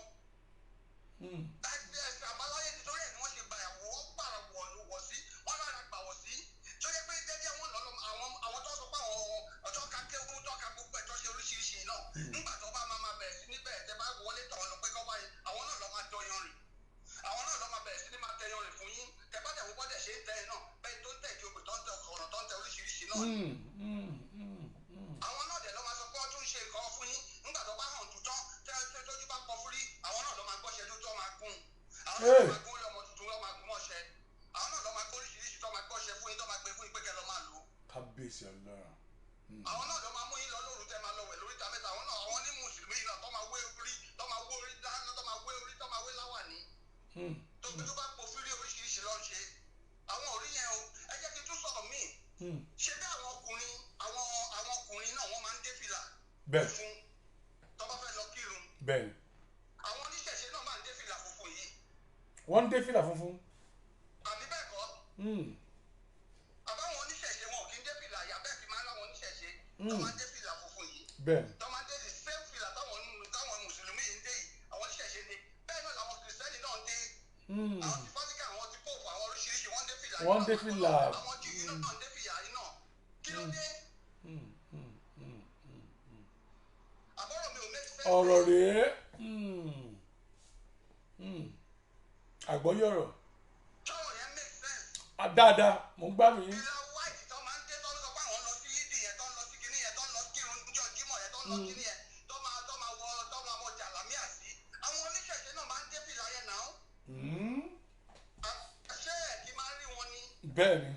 ẹ̀sìn àbáláyé nítorí ẹ̀ ni wọ́n ṣe gbà wọ́ gbàrà wọ̀ sí wọ́n rárá gbà wọ̀ sí tó yẹ pé jẹ́jẹ́ wọn lọ àwọn tó sọ pé àwọn ọjọ́ ká kéwú tó ká gbogbo ẹ̀ tó ṣe oríṣiríṣi náà nígbà tó bá máa bẹ̀rẹ̀ sí níbẹ̀ tẹ́ bá wọlé tọ̀ ọ́ lọ pé kọ́ báyìí àwọn náà lọ́ máa dọyan rìn àwọn náà lọ́ máa bẹ̀rẹ̀ sí ní máa tẹyan rìn fún yín tẹ́ bá tẹ̀ wọ́n bọ́dẹ̀ ṣe é tẹ́ ẹ náà bẹ́ẹ̀ tó ń tẹ̀ ju ògbè tó ń tẹ ọ̀rọ̀ tó ń tẹ oríṣiríṣi náà àwọn náà dẹ̀ lọ́ máa sọ pé wọ́n tún ṣe nǹkan fún yín nígbà tó bá hàn tutọ́ tójú bá pọ̀ fúrí àwọn náà lọ́ máa gbọ́ṣẹ́ tó máa gún àwọn náà lọ́ máa gún lọ́mọ tuntun lọ́ máa gún mọ́ṣẹ́ àwọn náà lọ́ máa gbọ́ oríṣiríṣi tó máa gbọ́ṣẹ́ fún yín tó máa gbé fún yín pé kẹ́ lọ́ máa lò ó. kábíyèsí Ọlọ́run. àwọn náà lọ́ máa mú yín lọ lóru tẹ́ máa lọ wẹ̀ lórí ta mẹ́ta àwọn ní mùsùlùmí yìí náà tó máa wé orí tó máa wé orí dáná tó máa wé orí tó máa wé láwàní. tó bá pọ̀ fúrí oríṣiríṣi lọ́ ṣe àwọn orí yẹn o ẹ jẹ́ kí n tún sọ̀rọ̀ míì ṣé bí àwọn ọkùnrin náà wọ́n máa ń dé fìlà funfun tó bá fẹ́ lọ kírun. bẹ́ẹ̀. àwọn oníṣẹ̀ṣe náà máa ń dé fìlà funfun yìí. wọ́n ń dé fìlà funfun. àbí bẹ́ẹ̀ kọ́. àbáwọn oníṣẹ̀ṣe wọn ò kí ń dé fìlà àyà bẹ́ẹ̀ fi máa ń láwọn oníṣẹ̀ṣe tó máa ń dé fìlà funfun yìí. bẹ́ẹ̀. tó máa ń dé the same fìlà táwọn mùsùlùmí yìí ń dé yìí àwọn oníṣẹ̀ṣe ni bẹ́ẹ̀ náà làwọn kìrìsìtẹ́nì náà ń dé. àwọn ti Vatican àwọn ti Pope àwọn oríṣiríṣi wọ́n ń dé fìlà. wọ́n ń dé fìlà. àwọn jù yìí náà ń dé fìlà yìí náà kí ló dé. àbọ̀rọ̀ mi ò make sense. ọ̀rọ̀ rèé àgbọ́yé ọ̀rọ̀. tọ́rọ̀ yẹn make sense. dáadáa mo ń gbádùn yín. ìlà white tó máa ń dé tó ń sọ pé àwọn lọ sí yídì yẹn tó ń lọ sí kinní yẹn tó ń lọ kírun níjọ́ jímọ̀ yẹn tó ń lọ kinní yẹn tó máa wọ jàlámíà sí àwọn oníṣẹ̀ṣe náà máa ń dé fìlà yẹn náà. ṣé ẹ̀ kí máa rí wọn ni. bẹ́ẹ̀ ni.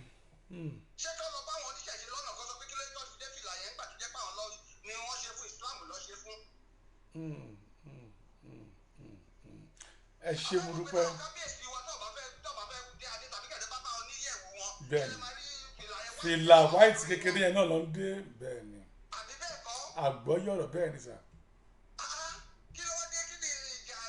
ṣé kí wọ́n lọ bá àwọn oníṣẹ̀ṣe lọ́nà kan sọ pé kí ló tó fi dé fìlà yẹn nígbà tó jẹ́ pé àwọn lọ ni wọ́n ṣe fún Islam lọ ṣe fún. ẹ ṣé mo dúpẹ́. bẹ́ẹ̀ ni fìlà white kékeré yẹn náà ló ń dé bẹ́ẹ̀ ni àgbọ́yé ọ̀rọ̀ bẹ́ẹ̀ ni sà. kí ló wá dé kí ni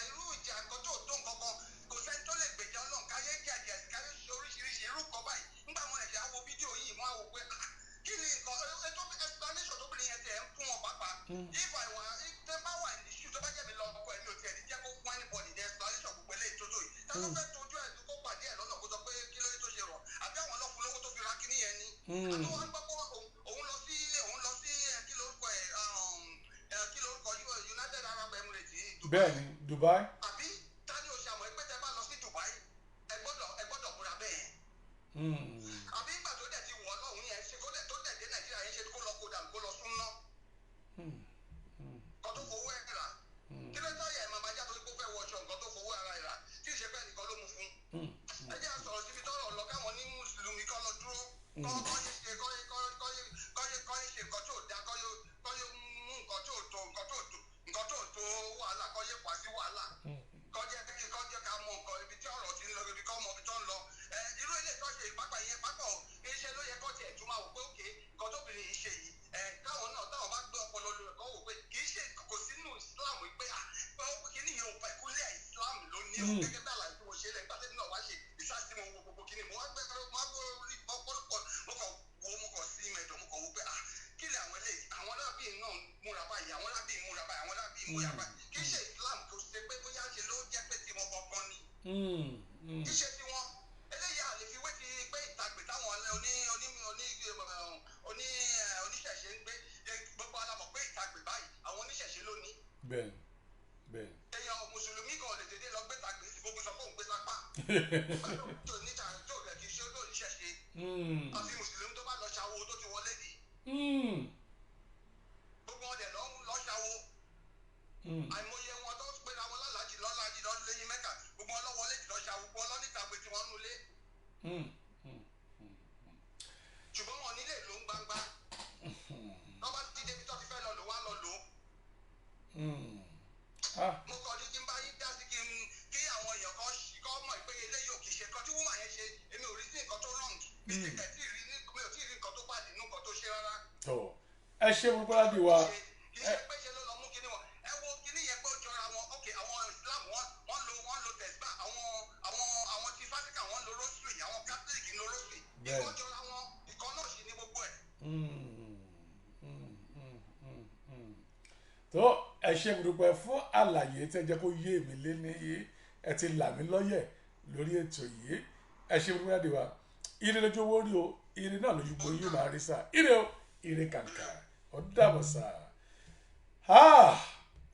irú ìjà nǹkan tó tó nǹkan kan kò sẹ́ni tó lè gbèjà Ọlọ́run káyé jàjà káyé ṣe oríṣiríṣi irú kan báyìí nígbà mo ẹ̀ṣẹ̀ àwo fídíò yìí mo á wò pé kí ni nǹkan ètò explanation tó bìnrin yẹn tẹ̀ ń fún wọn pàápàá if I wà tẹ bá wà ní ṣù tó bá jẹ́ mi lọ ọkọ ẹ̀mí ò tiẹ̀ ní jẹ́ kó fún anybody ní explanation gbogbo eléyìí tó tó yìí tá ló fẹ́ tójú ẹ̀ kó pàdé ẹ̀ lọ́nà kó sọ pé kí ló tó ṣe rọ̀ àbí àwọn ọlọ́fun lówó tó fi ra kíní yẹn ni àti wọn gbọ́ pé òun lọ sí kí lórúkọ United Arab Emirates Dubai. bẹ́ẹ̀ni Dubai. àbí tani o ṣàmọ̀ ẹgbẹ́ tẹ bá lọ sí Dubai ẹ gbọ́dọ̀ múra bẹ́ẹ̀. àbí ìgbà tó dẹ̀ ti wọ̀ lọ́hùn yẹn ṣe kó dẹ̀ tó dẹ̀ dé Nàìjíríà yẹn ṣe kó lọ kó dà kó lọ sún náà. nǹkan tó fowó ẹ̀ rà kí ló tọ́yà ẹ̀ máa bá já torí pé ó fẹ́ wọṣọ nǹkan tó fowó ara ẹ̀ rà tí ì ṣe bẹ́ẹ̀ nìkan ló mú fún. ẹ jẹ́ àsọ̀rọ̀ síbi tọ́rọ̀ lọ káwọn ní mùsùlùmí kọ́ lọ dúró kọ́ yé ṣe nǹkan tó dá kọ́ yé mú nǹkan tó tó wàhálà kọ́ yé pa sí wàhálà kọ́ jẹ́ ká mọ nǹkan ibi tí ọ̀rọ̀ ti ń lọ ibi kọ́ mọ ibi tó ń lọ irú ilé ìtọ́ṣe ìpápá yẹn pápá iṣẹ́ ló yẹ kọ́ tiẹ̀ tún máa wò pé òkè nǹkan tóbìnrin yìí ṣe yìí káwọn náà táwọn bá gbé ọpọlọ lórí ẹ̀kọ́ wò pé kì í ṣe kò sínú Islam pé kíní yẹn ò pẹ̀kúlẹ̀ Islam ló ní o gẹ́gẹ́ bí àlàyé tí mo ṣe lẹ̀ nígbà tẹ́lẹ̀ náà wá ṣe ìṣáàtì mo wo gbogbo kíní mo wá gbé orí ọ̀pọ̀lọpọ̀ mo kàn sí mẹ́jọ mo kàn wò pé kí lè àwọn mú yàrá kì í ṣe Islam kò ṣe pé bóyá ṣe ló jẹ́ pé tí wọn kankan ni. kì í ṣe tí wọn eléyà lè fi wé ti pé ìtàgbé táwọn oníṣẹ̀ṣe ń gbé gbogbo alamọ̀ pé ìtàgbé báyìí àwọn oníṣẹ̀ṣe ló ní. bẹ́ẹ̀ bẹ́ẹ̀. èèyàn mùsùlùmí kan lè dédé lọ gbé tàgbé sí gbogbo sọ fóun gbé sápá. tó níta tó rẹ̀ kì í ṣe olóòṣìṣẹ́ àfi mùsùlùmí tó bá lọ ṣàwo tó ti wọlé dì. gbogbo wọn dẹ̀ lọ ṣàwo. àìmọye wọn tó gbéra wọn lálàájì lẹ́yìn mẹ́ta gbogbo wọn lọ wọlé dì lọ ṣàwo gbogbo wọn lọ níta pé tí wọ́n nulẹ̀. ṣùgbọ́n wọn nílé ló ń gbangba. wọ́n bá ti débi tó ti fẹ́ lọ lò wá lọ lò. mo kọ́ ní kí n bá yín dá sí kí àwọn èèyàn kan mọ̀ pé eléyìí ò kì í ṣe nǹkan tí wúmà yẹn ṣe èmi ò rí sí nǹkan tó wrong mi ò tí ì rí nǹkan tó bàjẹ́ nínú nǹkan tó ṣe rárá. tó ẹ ṣe gbogbo láti wá. kì í ṣe pé ṣe ló lọ mú kíní wọn ẹ wo kíní yẹn pé ó jọra wọn ok àwọn Islam wọ́n lo tẹ̀síbà àwọn ti fásitì wọ́n lo rosary àwọn Catholic lo rosary ìkan jọra wọn ìkan náà sì ní gbogbo ẹ̀. tó ẹ ṣe gbogbo fún àlàyé tẹ́ jẹ́ kó yé mi lé ní yé ẹ ti là mí lọ́yẹ̀ lórí ètò yìí ẹ ṣe gbogbo láti wá ire lójú owó rí o ire náà lójú gbogbo yóò máa rí sá ire o ire kàǹkà ó dàbọ̀ sá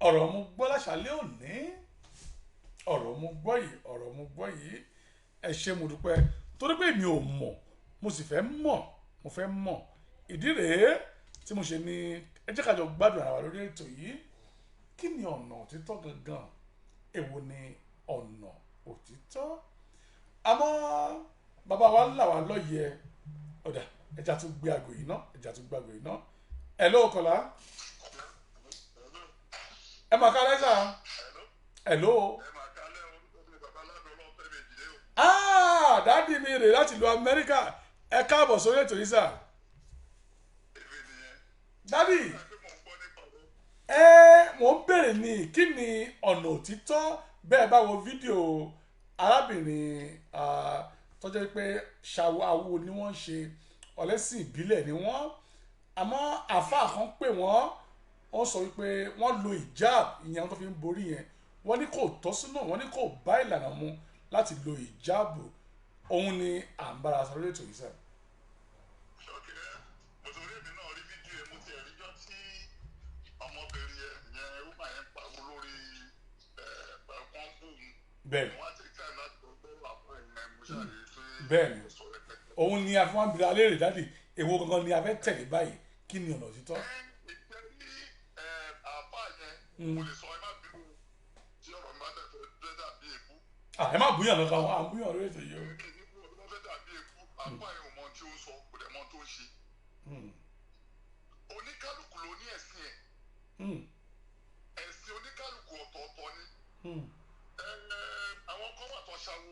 ọ̀rọ̀ mo gbọ́ láṣálẹ́ òní ọ̀rọ̀ mo gbọ́ yìí ẹ ṣe mo dúpẹ́ torí pé mi ò mọ̀ mo sì fẹ́ mọ̀ ìdí rèé tí mo ṣe ní ẹ jẹ́ ká jọ gbádùn ara wa lórí ètò yìí kí ni ọ̀nà òtítọ́ gangan èwo ni ọ̀nà òtítọ́ àmọ́ bàbá wa là wá lọ́yẹ̀ ọ̀dà ẹja tún gbé àgò yìí ná ẹ ló kọlá ẹ mà kálẹ̀ sà ẹ ló dáàdi mi rè láti ìlú Amẹ́ríkà ẹ káàbọ̀ sórí ètò yìí sà dáàdi mò ń bèrè ní kí ni ọ̀nà òtítọ́ bẹ́ẹ̀ bá wo fídíò arábìnrin tọ́jọ́ pé ṣàwáwo ni wọ́n ṣe ọ̀lẹ́sìn ìbílẹ̀ ni wọ́n àmọ́ àfáà kan pè wọ́n sọ wípé wọ́n lo ìjáàb ìyẹn tó fi ń borí yẹn wọ́n ní kò tọ́ sínú wọ́n ní kò bá ìlànà mu láti lo ìjáàbù òun ni à ń bára sọ lórí ètò yìí sẹ́yìn. bẹ́ẹ̀ni òun ni afọwọ́nbìnrin alẹ́ rẹ̀ dáàdì èwo gangan ni a fẹ́ tẹ̀lé báyìí kí ni ọ̀nà òtítọ́. ẹ má búyàn lọ́ka wọn àbúyàn lórí ètò yìí o. oníkálukú ló ní ẹ̀sìn ẹ̀ ẹ̀sìn oníkálukú ọ̀tọ̀ọ̀tọ̀ ni. àwọn kan wà tó ṣàwo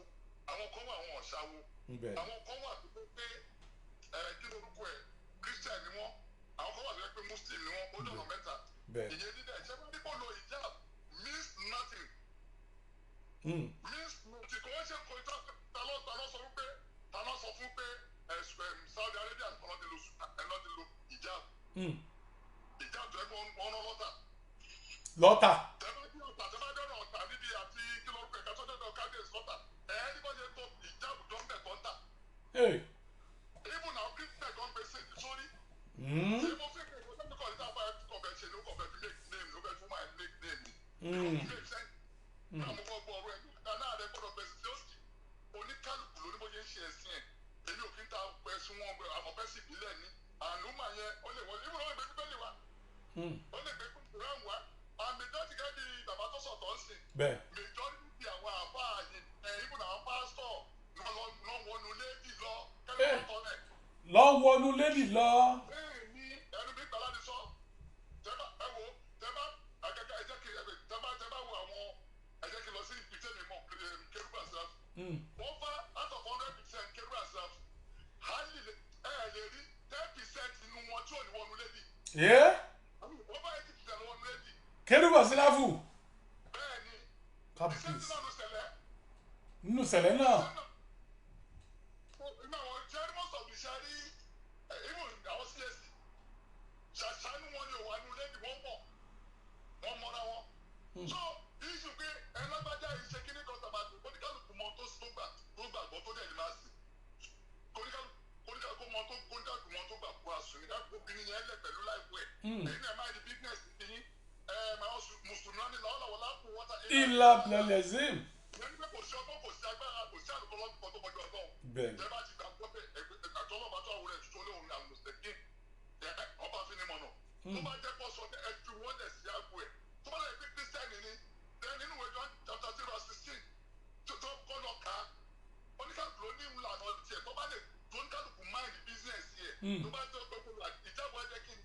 àwọn kan wà wọn ṣàwo àwọn kan wà tó pé kí lórúkọ ẹ Christian ni wọn àwọn kan wà tó pé Muslim ni wọn ó dọ̀nà mẹ́ta ìyẹn dídá ìṣẹ́ bá dípò lo hijab means nothing means nothing kò wọ́n ṣe kò ìtọ́ tàná sọ fún pé Saudi Arabia ẹ̀nà ti lo hijab hijab tó ẹgbẹ́ wọn rán lọ́tà. tẹ́lá ọ̀tà níbi àti kí lórúkọ ẹ̀ka tó dẹ́dọ̀ kábíyèsí lọ́tà ẹ̀ẹ́dí bọ́ ṣe tó hijab tó ń bẹ̀ tó ń tà. even àwọn christian kan gbé sí sórí. ṣé mo fi kò tó ní kọ̀ọ̀dé táwọn báyìí kọ̀ bẹ̀ ṣe ni ó kọ̀ bẹ̀ fi make name ló bẹ̀ fún my make name ni. make sense. náà mo kọ́ gbọ́ ọ̀rọ̀ ẹ̀ dáná rẹ̀ gbọ́dọ̀ bẹ̀ sí lọ́sì oníkálukú ló ní bó ṣe ń ṣe ẹ̀sìn ẹ̀ èmi ò kí ń ta ẹ̀sùn wọn àmọ̀fẹ́sì ìbílẹ̀ ni àlùmọ̀ yẹn ó lè wọlé ìwúrọ̀ ìgbẹ́ bíbélì wa ó lè gbé kúrán wa àmì dọ́tí gẹ́gẹ́ bí bàbá tó sọ̀tọ̀ ń sìn majority àwọn àbá ìbùn àwọn pásítọ̀ lọ́ wọnú léèdì lọ kẹ́lẹ́ tó tọ́ nẹ̀. lọ́ wọnú léèdì lọ. bẹ́ẹ̀ ni ẹnu mi gbàlá ni sọ tẹ́bá ẹ wo tẹ́bá àgàgà ẹ jẹ́ kí tẹ́bá wo àwọn ẹ jẹ́ kí lọ sí ìpìtẹ́ mi mọ̀ kérúbà sáf over out of 100% kérúbà sáf hali ẹ lè rí 10% nínú wọn tí ò ní wọnú léèdì. over 80% ní wọnú léèdì. kérúbà síláfù. bẹ́ẹ̀ ni kábíyèsí nínú sẹ̀lẹ̀ náà. inú àwọn jẹ́rí most of the ṣẹ́rí even àwọn CSC ṣàṣàánú wọn ni òwà nínú léèdì wọ́n mọ̀ wọ́n mọ́ra wọn so iṣu pé ẹlẹ́gbàjá yìí ṣe kíní kan tàbá tó kóníkàlùkù mọ tó gbàgbọ́ tó dẹ̀ ní máa sì kóníkàlùkù mọ tó gbà kó àsùn ní dáàbò obìnrin yẹn lẹ̀ pẹ̀lú láìpẹ́ ẹ̀yin náà máa di business ti yín máa mùsùlùmí náà ní làwọn lápò wọ́tà. ilà plẹlẹzim. ẹni pé kò sí ọgbọ́n kò sí agbára kò sí àlùkò lọ́dún tó kọjú ọgbọ́n. bẹ́ẹ̀ ẹ bá ti gbàgbọ́ pé àtọ́lọ́mọ tó àwòrán ẹ̀ tó lóhùn ní àmùsùlùmí ọba fi ni mọ̀nà. tó bá jẹ́ pọ̀ sọ ẹ ju wọ́n lẹ̀ sí àgbo ẹ̀ tó bá lè fi kírísítẹ́nì ni nínú ìwé John chapter 3 verse 16 tó kọ́ lọ ká oníkàlùkù ló ní ìlànà tiẹ̀ tó bá lè tó oníkàlùkù mind business yẹ tó bá jẹ́ pé ìjábọ̀ ẹ jẹ́ kí ni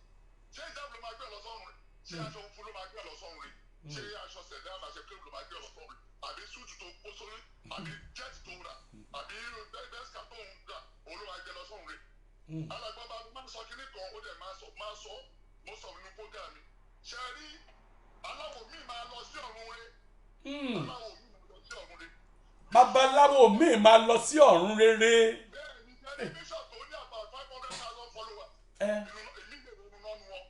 ṣé ìjábọ̀ ló máa gbé ọlọ́sọ̀run rẹ̀ ṣé aṣọ òfin ló máa gbé ọlọ́sọ̀run rẹ̀ ṣé aṣọ sẹ̀dá àmàṣẹ kéré ló máa gbé ọlọ́sọ̀run rẹ̀ àbí súùtù tó kó sórí àbí jẹ́ẹ̀tì tó rà àbí bẹ́ẹ̀sìkà tó ń rà òun ló máa gbé ọlọ́sọ̀run rẹ̀ alágbọ́n bá máa ń sọ kíní kan ó dẹ̀ máa sọ mo sọ nínú program mi ṣe rí aláwọ̀ míì máa lọ sí ọ̀run rẹ̀ aláwọ̀ míì máa lọ sí ọ̀run rẹ̀. babaláwo míì máa lọ sí ọ̀run rere. bẹ́ẹ̀ni jẹ́ni bishop tó ní about 500,000 followers èmi lè ronú náà nu wọn.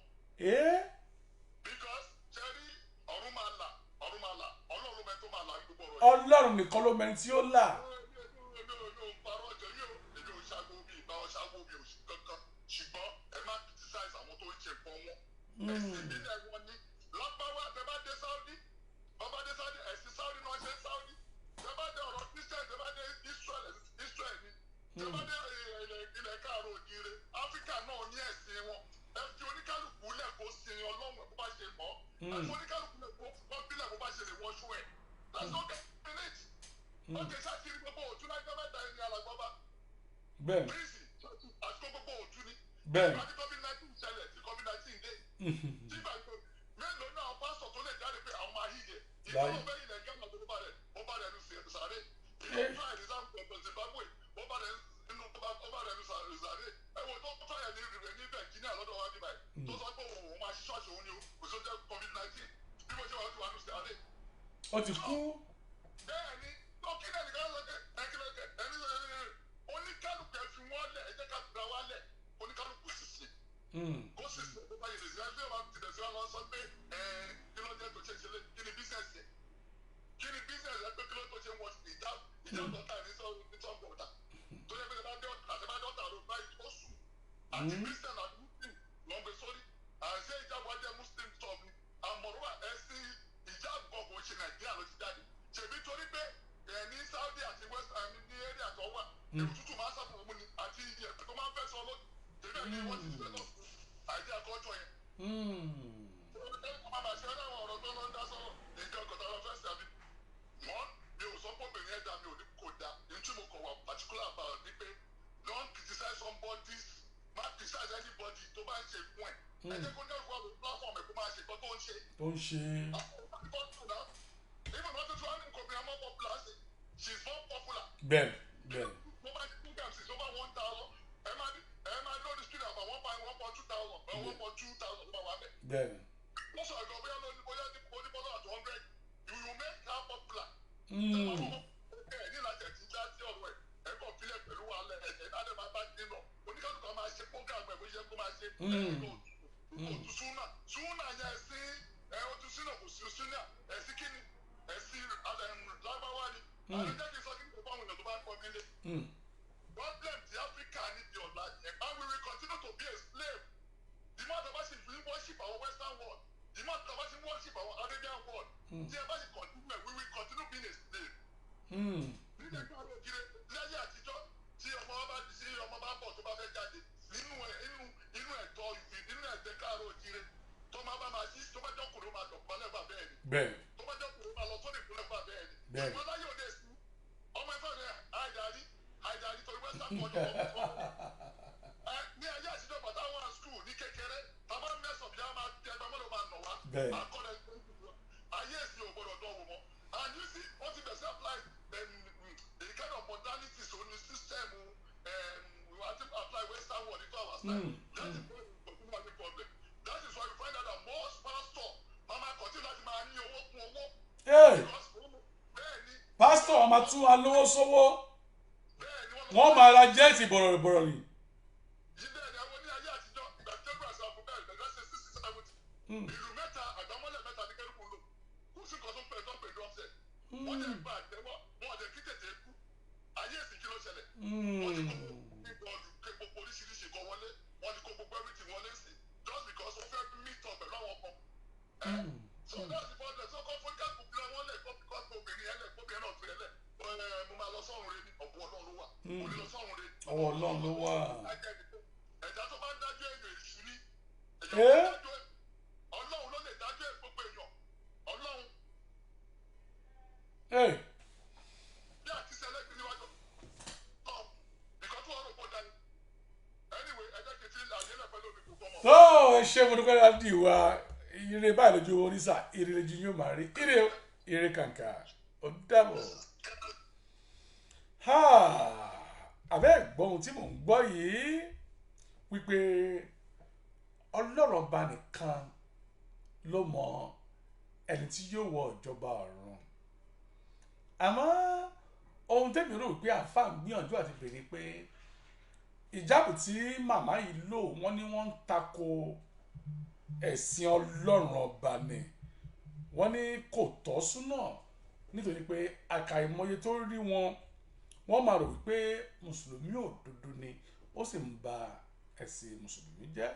because ṣe rí ọ̀run máa là ọlọ́run mẹ́tò máa là gbogbo ọ̀rọ̀ yìí. ọlọ́run nìkan ló mẹ́rin tí ó là. ṣùgbọ́n ẹ má criticize àwọn tó ń ṣe fún wọn. ẹ̀sìn ìbílẹ̀ wọn ni lápáwá tẹ́bá dé Saudi ẹ̀sìn Saudi náà ṣe Saudi tẹ́bá dé ọ̀rọ̀ Christian tẹ́bá dé Israel ni tẹ́bá dé ilẹ̀ káàró òjìire Áfíríkà náà ní ẹ̀sìn wọn ẹ fi oníkálukú lẹ̀ kó sin ọlọ́run bó bá ṣe mọ́ ẹ fi oníkálukú lẹ̀ kó bílẹ̀ bó bá ṣe lè wọ́ṣú ẹ̀ that's not the minute. ó kè sátìrì gbogbo òtún lájọ́ mẹ́ta ẹni alàgbọ́ba. bẹ́ẹ̀ àti gbogbo òtún ni. bẹ́ẹ̀ àti COVID-19 ṣẹlẹ̀ tí COVID-19 dé. tí ìbàdàn mélòó náà pásítọ̀ tó lè jáde pé àwọn máa yíyẹ. ìfọwọ́ bẹ́ẹ̀ ilẹ̀ gánà tó bá rẹ̀ nu sàré. ìfọwọ́ fún àìsàn pẹ̀lú Zimbabwe ó bá rẹ̀ nu sàré. ẹ̀wọ̀n tó fàyà ní rẹ̀ ní Virginia lọ́dọ̀ wa ní báyìí. tó sọ pé òun máa ṣí ṣọ́ọ̀ṣì òun ni kò sọ jẹ́ COVID-19 bí mo ṣe wà lọ́dọ̀ wa nu sàré. ó ti kú. bẹ́ẹ̀ni tó kí náà nìkan lọ́kẹ́ ẹni oníkálùkù ẹ fi wọ́n lẹ̀ ẹ jẹ́ ká fìdá wá lẹ̀ oníkálùkù sì sí. kó sì sí ọdún báyìí lè sí ẹgbẹ́ wa ti tẹ̀sí wa lọ sọ pé kí ló jẹ́ tó ṣe ṣe lé kí ni bísẹ̀sì ẹ pé kí ló tó ṣe wọ́n ìjà dọ́tà ní sọ́ọ̀bọ̀dà tó yẹ pé àtẹ̀bádọ́tà ló báyìí tó sùn àti Christian àti Muslim lọ́n gbé sórí àṣẹ ìjábọ̀ jẹ́ Muslim tọ́ọ̀bù àmọ̀rọ̀ ẹ̀sìn ìjà àgbọ̀kọ̀ ṣe Nàìjíríà ló ti jáde ṣèbí torí pé ní Saudi àti West ní area àtọ̀ wà èrò tútù máa ń sábà mú ni àti iye tó máa ń fẹ́ sọ lónìí tèmi àti wọ́n ti fẹ́ lọ fún àìdí àkọ́jọ yẹn. Màmá ṣe ẹ́ láwọn ọ̀rọ̀ tó lọ ń dá sọ̀rọ̀ nǹkan kọ̀tà lọ fẹ́ sàbí. Wọ́n mi ò sọ pé obìnrin ẹ̀dá mi ò ní kò dá ní tí mo kọ̀ wá particular about ni pé don't criticize somebody má criticize anybody tó bá ń ṣe fún ẹ̀. Ẹ jẹ́ kó ní ọ̀rọ̀ àwọn platform ẹ̀ kó máa ṣe nǹkan tó ń ṣe. Even not to try to come here more popular. She's more popular. bẹ́ẹ̀ bẹ́ẹ̀. Nobody programs is over 1,000. Emma know the student about 1,200 or 1,200 about it. bẹ́ẹ̀. Also, I go we are not only at 100. You will make her popular. Ní láti ẹ̀tí já sí ọ̀rọ̀ ẹ̀ ẹ̀kọ́ fílẹ̀ pẹ̀lú alẹ́ ẹ̀jẹ̀ láti máa bá dín lọ. Oníkàlùkù máa ṣe program ẹ̀ bó ṣe kó máa ṣe. Òtún súnà yẹn sí òtún súnà kò sí súnà ẹ̀sìn kíni ẹ̀sìn lágbáwá ni. Àwọn jẹ́ kí n sọ kí n kò fáwọn èèyàn tó bá ń kọ́ nílé. Problem ti Africa ní ti ọ̀la yẹn. And we will continue to be a slave. The more the person will worship our Western world, the more the person worship our Arabian world. Tí ẹ bá ṣe continue, we will continue being a slave. Nígbà tí wọ́n kiri láyé àtijọ́ tí ọmọ bá bọ̀ tó bá fẹ́ jáde nínú ẹ̀tọ́ nínú ẹ̀tẹ́ káàró òjire tó máa bá máa ṣí tó bá jọ́kùnrin máa dọ̀pọ̀ lẹ́gbàá bẹ́ẹ̀ ni. bẹ́ẹ̀. tó bá jọ́kùnrin máa lọ sórí ìpínlẹ̀ gbà bẹ́ẹ̀ ni. bẹ́ẹ̀. ṣùgbọ́n láyé òde sí ọmọ ẹ̀fọ́ rẹ̀ àìdárí torí western culture ọ̀pọ̀ ní ayé àtijọ́ bàtà wọn school ní kékeré tàbá mẹ́sàn-án bí a máa tẹ ẹgbẹ́ mọ́lẹ̀ máa nà wá. bẹ́ẹ̀. àkọlẹ̀ ayé èsì ò gbọdọ̀ dán wò mọ́ and you see wọ́n ti bẹ̀rẹ̀ sí apply the kind of modernity so ní system we want to apply western world into our style. that is why we continue having problem. That is why we find out that most pastors máa continue láti máa ní owó kún owó. pásítọ̀ ọmọ tún wa lówó sówó wọ́n máa ra jẹ́ẹ̀tì bọ̀rọ̀bọ̀rọ̀ ni. bẹ́ẹ̀ ni àwọn ní ayé àtijọ́ ìgbà tí ẹgbẹ́ àṣà àbúgbà ìgbà ṣe 60-70 ìlú mẹ́ta àgbámọ́lẹ̀ mẹ́ta ní kẹ́rù lò kò sí nǹkan tó ń pẹ̀ tó ń pè ní ọ̀sẹ̀ wọ́n jẹ́ gba àtẹ́wọ́ wọn ọ̀dẹ̀ kí tètè kú ayé èsì kí ló ṣẹlẹ̀ wọ́n ti kó bíbọ̀ọ̀lù ké gbogbo oríṣiríṣi kan wọlé wọ́n ti kó gbogbo everything wọlé sí just because wọ́n fẹ́ meet up pẹ̀lú àwọn kan so that's the problem so kọ́ fún kẹ́kọ̀ọ́ fi wọn lẹ̀ kọ́ because obìnrin ẹlẹ̀ obìnrin náà fi ẹlẹ̀ mo máa lọ sọ́run rẹ ní ọ̀pọ̀ ọlọ́run ló wà mo ní lọ sọ́run rẹ ọwọ́ ọlọ́run ló wà. ẹ̀dá tó bá ń dájú èèyàn èṣù ní ọlọ́run ló lè dájú ẹ̀ gbogbo èèyàn ọlọ́run bí àkísẹ́ ẹlẹ́gbẹ̀ẹ́ níwájú nǹkan tó wọ́n rò pọ̀ dání anyway ẹ̀jẹ̀ kìtì àyè náà pẹ̀lú omi kò gbọ́mọ. tó ẹ ṣe mo dúpẹ́ láti wá ire báyìí lójú oríṣà ire lójú yóò máa rí ire kàǹkà ó dàbọ̀. àbẹ́ ẹ̀gbọ́n ohun tí mò ń gbọ́ yìí wípé ọlọ́run ọba nìkan ló mọ ẹni tí yóò wọ ìjọba ọ̀run àmọ́ ohun tẹ́mi rò wípé àáfàá ń gbìyànjú àti béèrè pé ìjáàbù tí màmá yìí lò wọ́n ní wọ́n ń tako ẹ̀sìn ọlọ́run ọba ni wọ́n ní kò tọ́ súnà nítorí pé àkàìmọye tó rí wọ́n máa rò wípé mùsùlùmí òdodo ni ó sì ń ba ẹ̀sìn mùsùlùmí jẹ́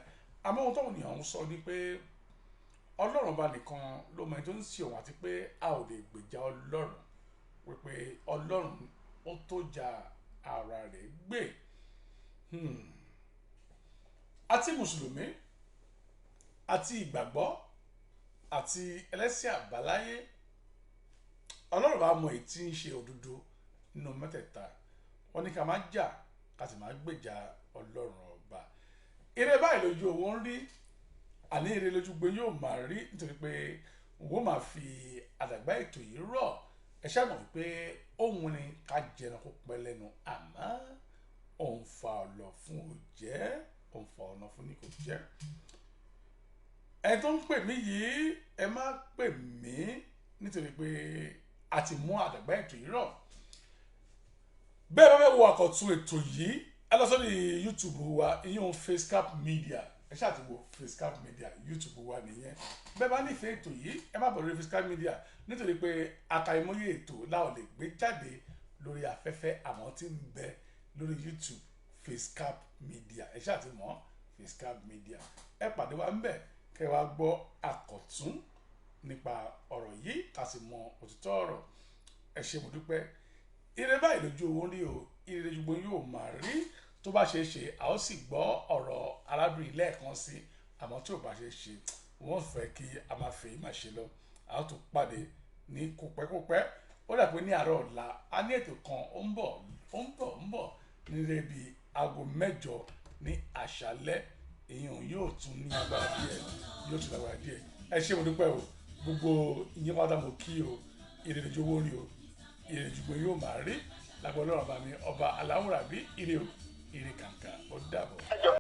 àmọ́ ohun tóun ènìyàn ń sọ ni pé ọlọ́run ọba nìkan ló mọ ẹni tó ń ṣe òun àti pé a ò lè gbèjà ọlọ́run wípé ọlọ́run ó tó ja ara rẹ̀ gbé àti mùsùlùmí àti ìgbàgbọ́ àti ẹlẹ́sìn àbáláyé ọlọ́run bá mọ èyí tí ń ṣe òdodo nínú mẹ́tẹ̀ẹ̀ta wọ́n ní ká má jà ká sì má gbèjà ọlọ́run ọba ire báyìí lójú owó ń rí àní ire lójú gbé yóò máa rí nítorí pé òun máa fi àdàgbà ètò yìí rọ̀ ẹ ṣàmọ̀ wípé òun ni ká jẹun kó pẹ́ lẹ́nu àmọ́ òun fa ọ̀lọ̀ fún òjẹ́ òun fa ọ̀nà fún ní kò jẹ́ ẹ tó ń pè mí yìí ẹ má pè mí nítorí pé a ti mú àdàgbà ètò yìí rọ̀ bẹ́ẹ̀ bá fẹ́ wo àkọ́tún ètò yìí ẹ lọ sórí YouTube wa ìyẹn Facecap Media ẹ ṣáà ti wo Facecap Media YouTube wa nìyẹn bẹ́ẹ̀ bá nífẹ̀ẹ́ ètò yìí ẹ má bọ̀ lórí Facecap Media nítorí pé àkàìmọye ètò láwọn lè gbé jáde lórí afẹ́fẹ́ àmọ́ tí ń bẹ lórí YouTube Facecap Media ẹ ṣáà ti mọ̀ Facecap Media ẹ pàdé wa ń bẹ̀ kẹ́ wá gbọ́ àkọ́tún nípa ọ̀rọ̀ yìí ká sì mọ òtítọ́ ọ̀rọ̀ ẹ ṣé mo dúpẹ́ ire báyìí lójú owó rí o ire lójú gbogbo yóò máa rí tó bá ṣe é ṣe a ó sì gbọ́ ọ̀rọ̀ arábìnrin lẹ́ẹ̀kan sí àmọ́ tí ò bá ṣe é ṣe wọ́n fẹ́ kí a máa fèé máa ṣe lọ a ó tún pàdé ní kópẹ́kópẹ́ ó dà pé ní àárọ̀ ọ̀la a ní ètò kan ó ń bọ̀ nílé bíi aago 8 ní àṣálẹ́ èèyàn yóò tún ní agbára díẹ̀ ẹ ṣé mo dúpẹ́ o gbogbo ìyẹn pátá mo kí o ire lójú owó rí o ire jùgbọ́n yóò máa rí lágbọ́n lọ́rọ̀ bá mi ọba aláwòrán bí ire kàǹkà ó dàbọ̀.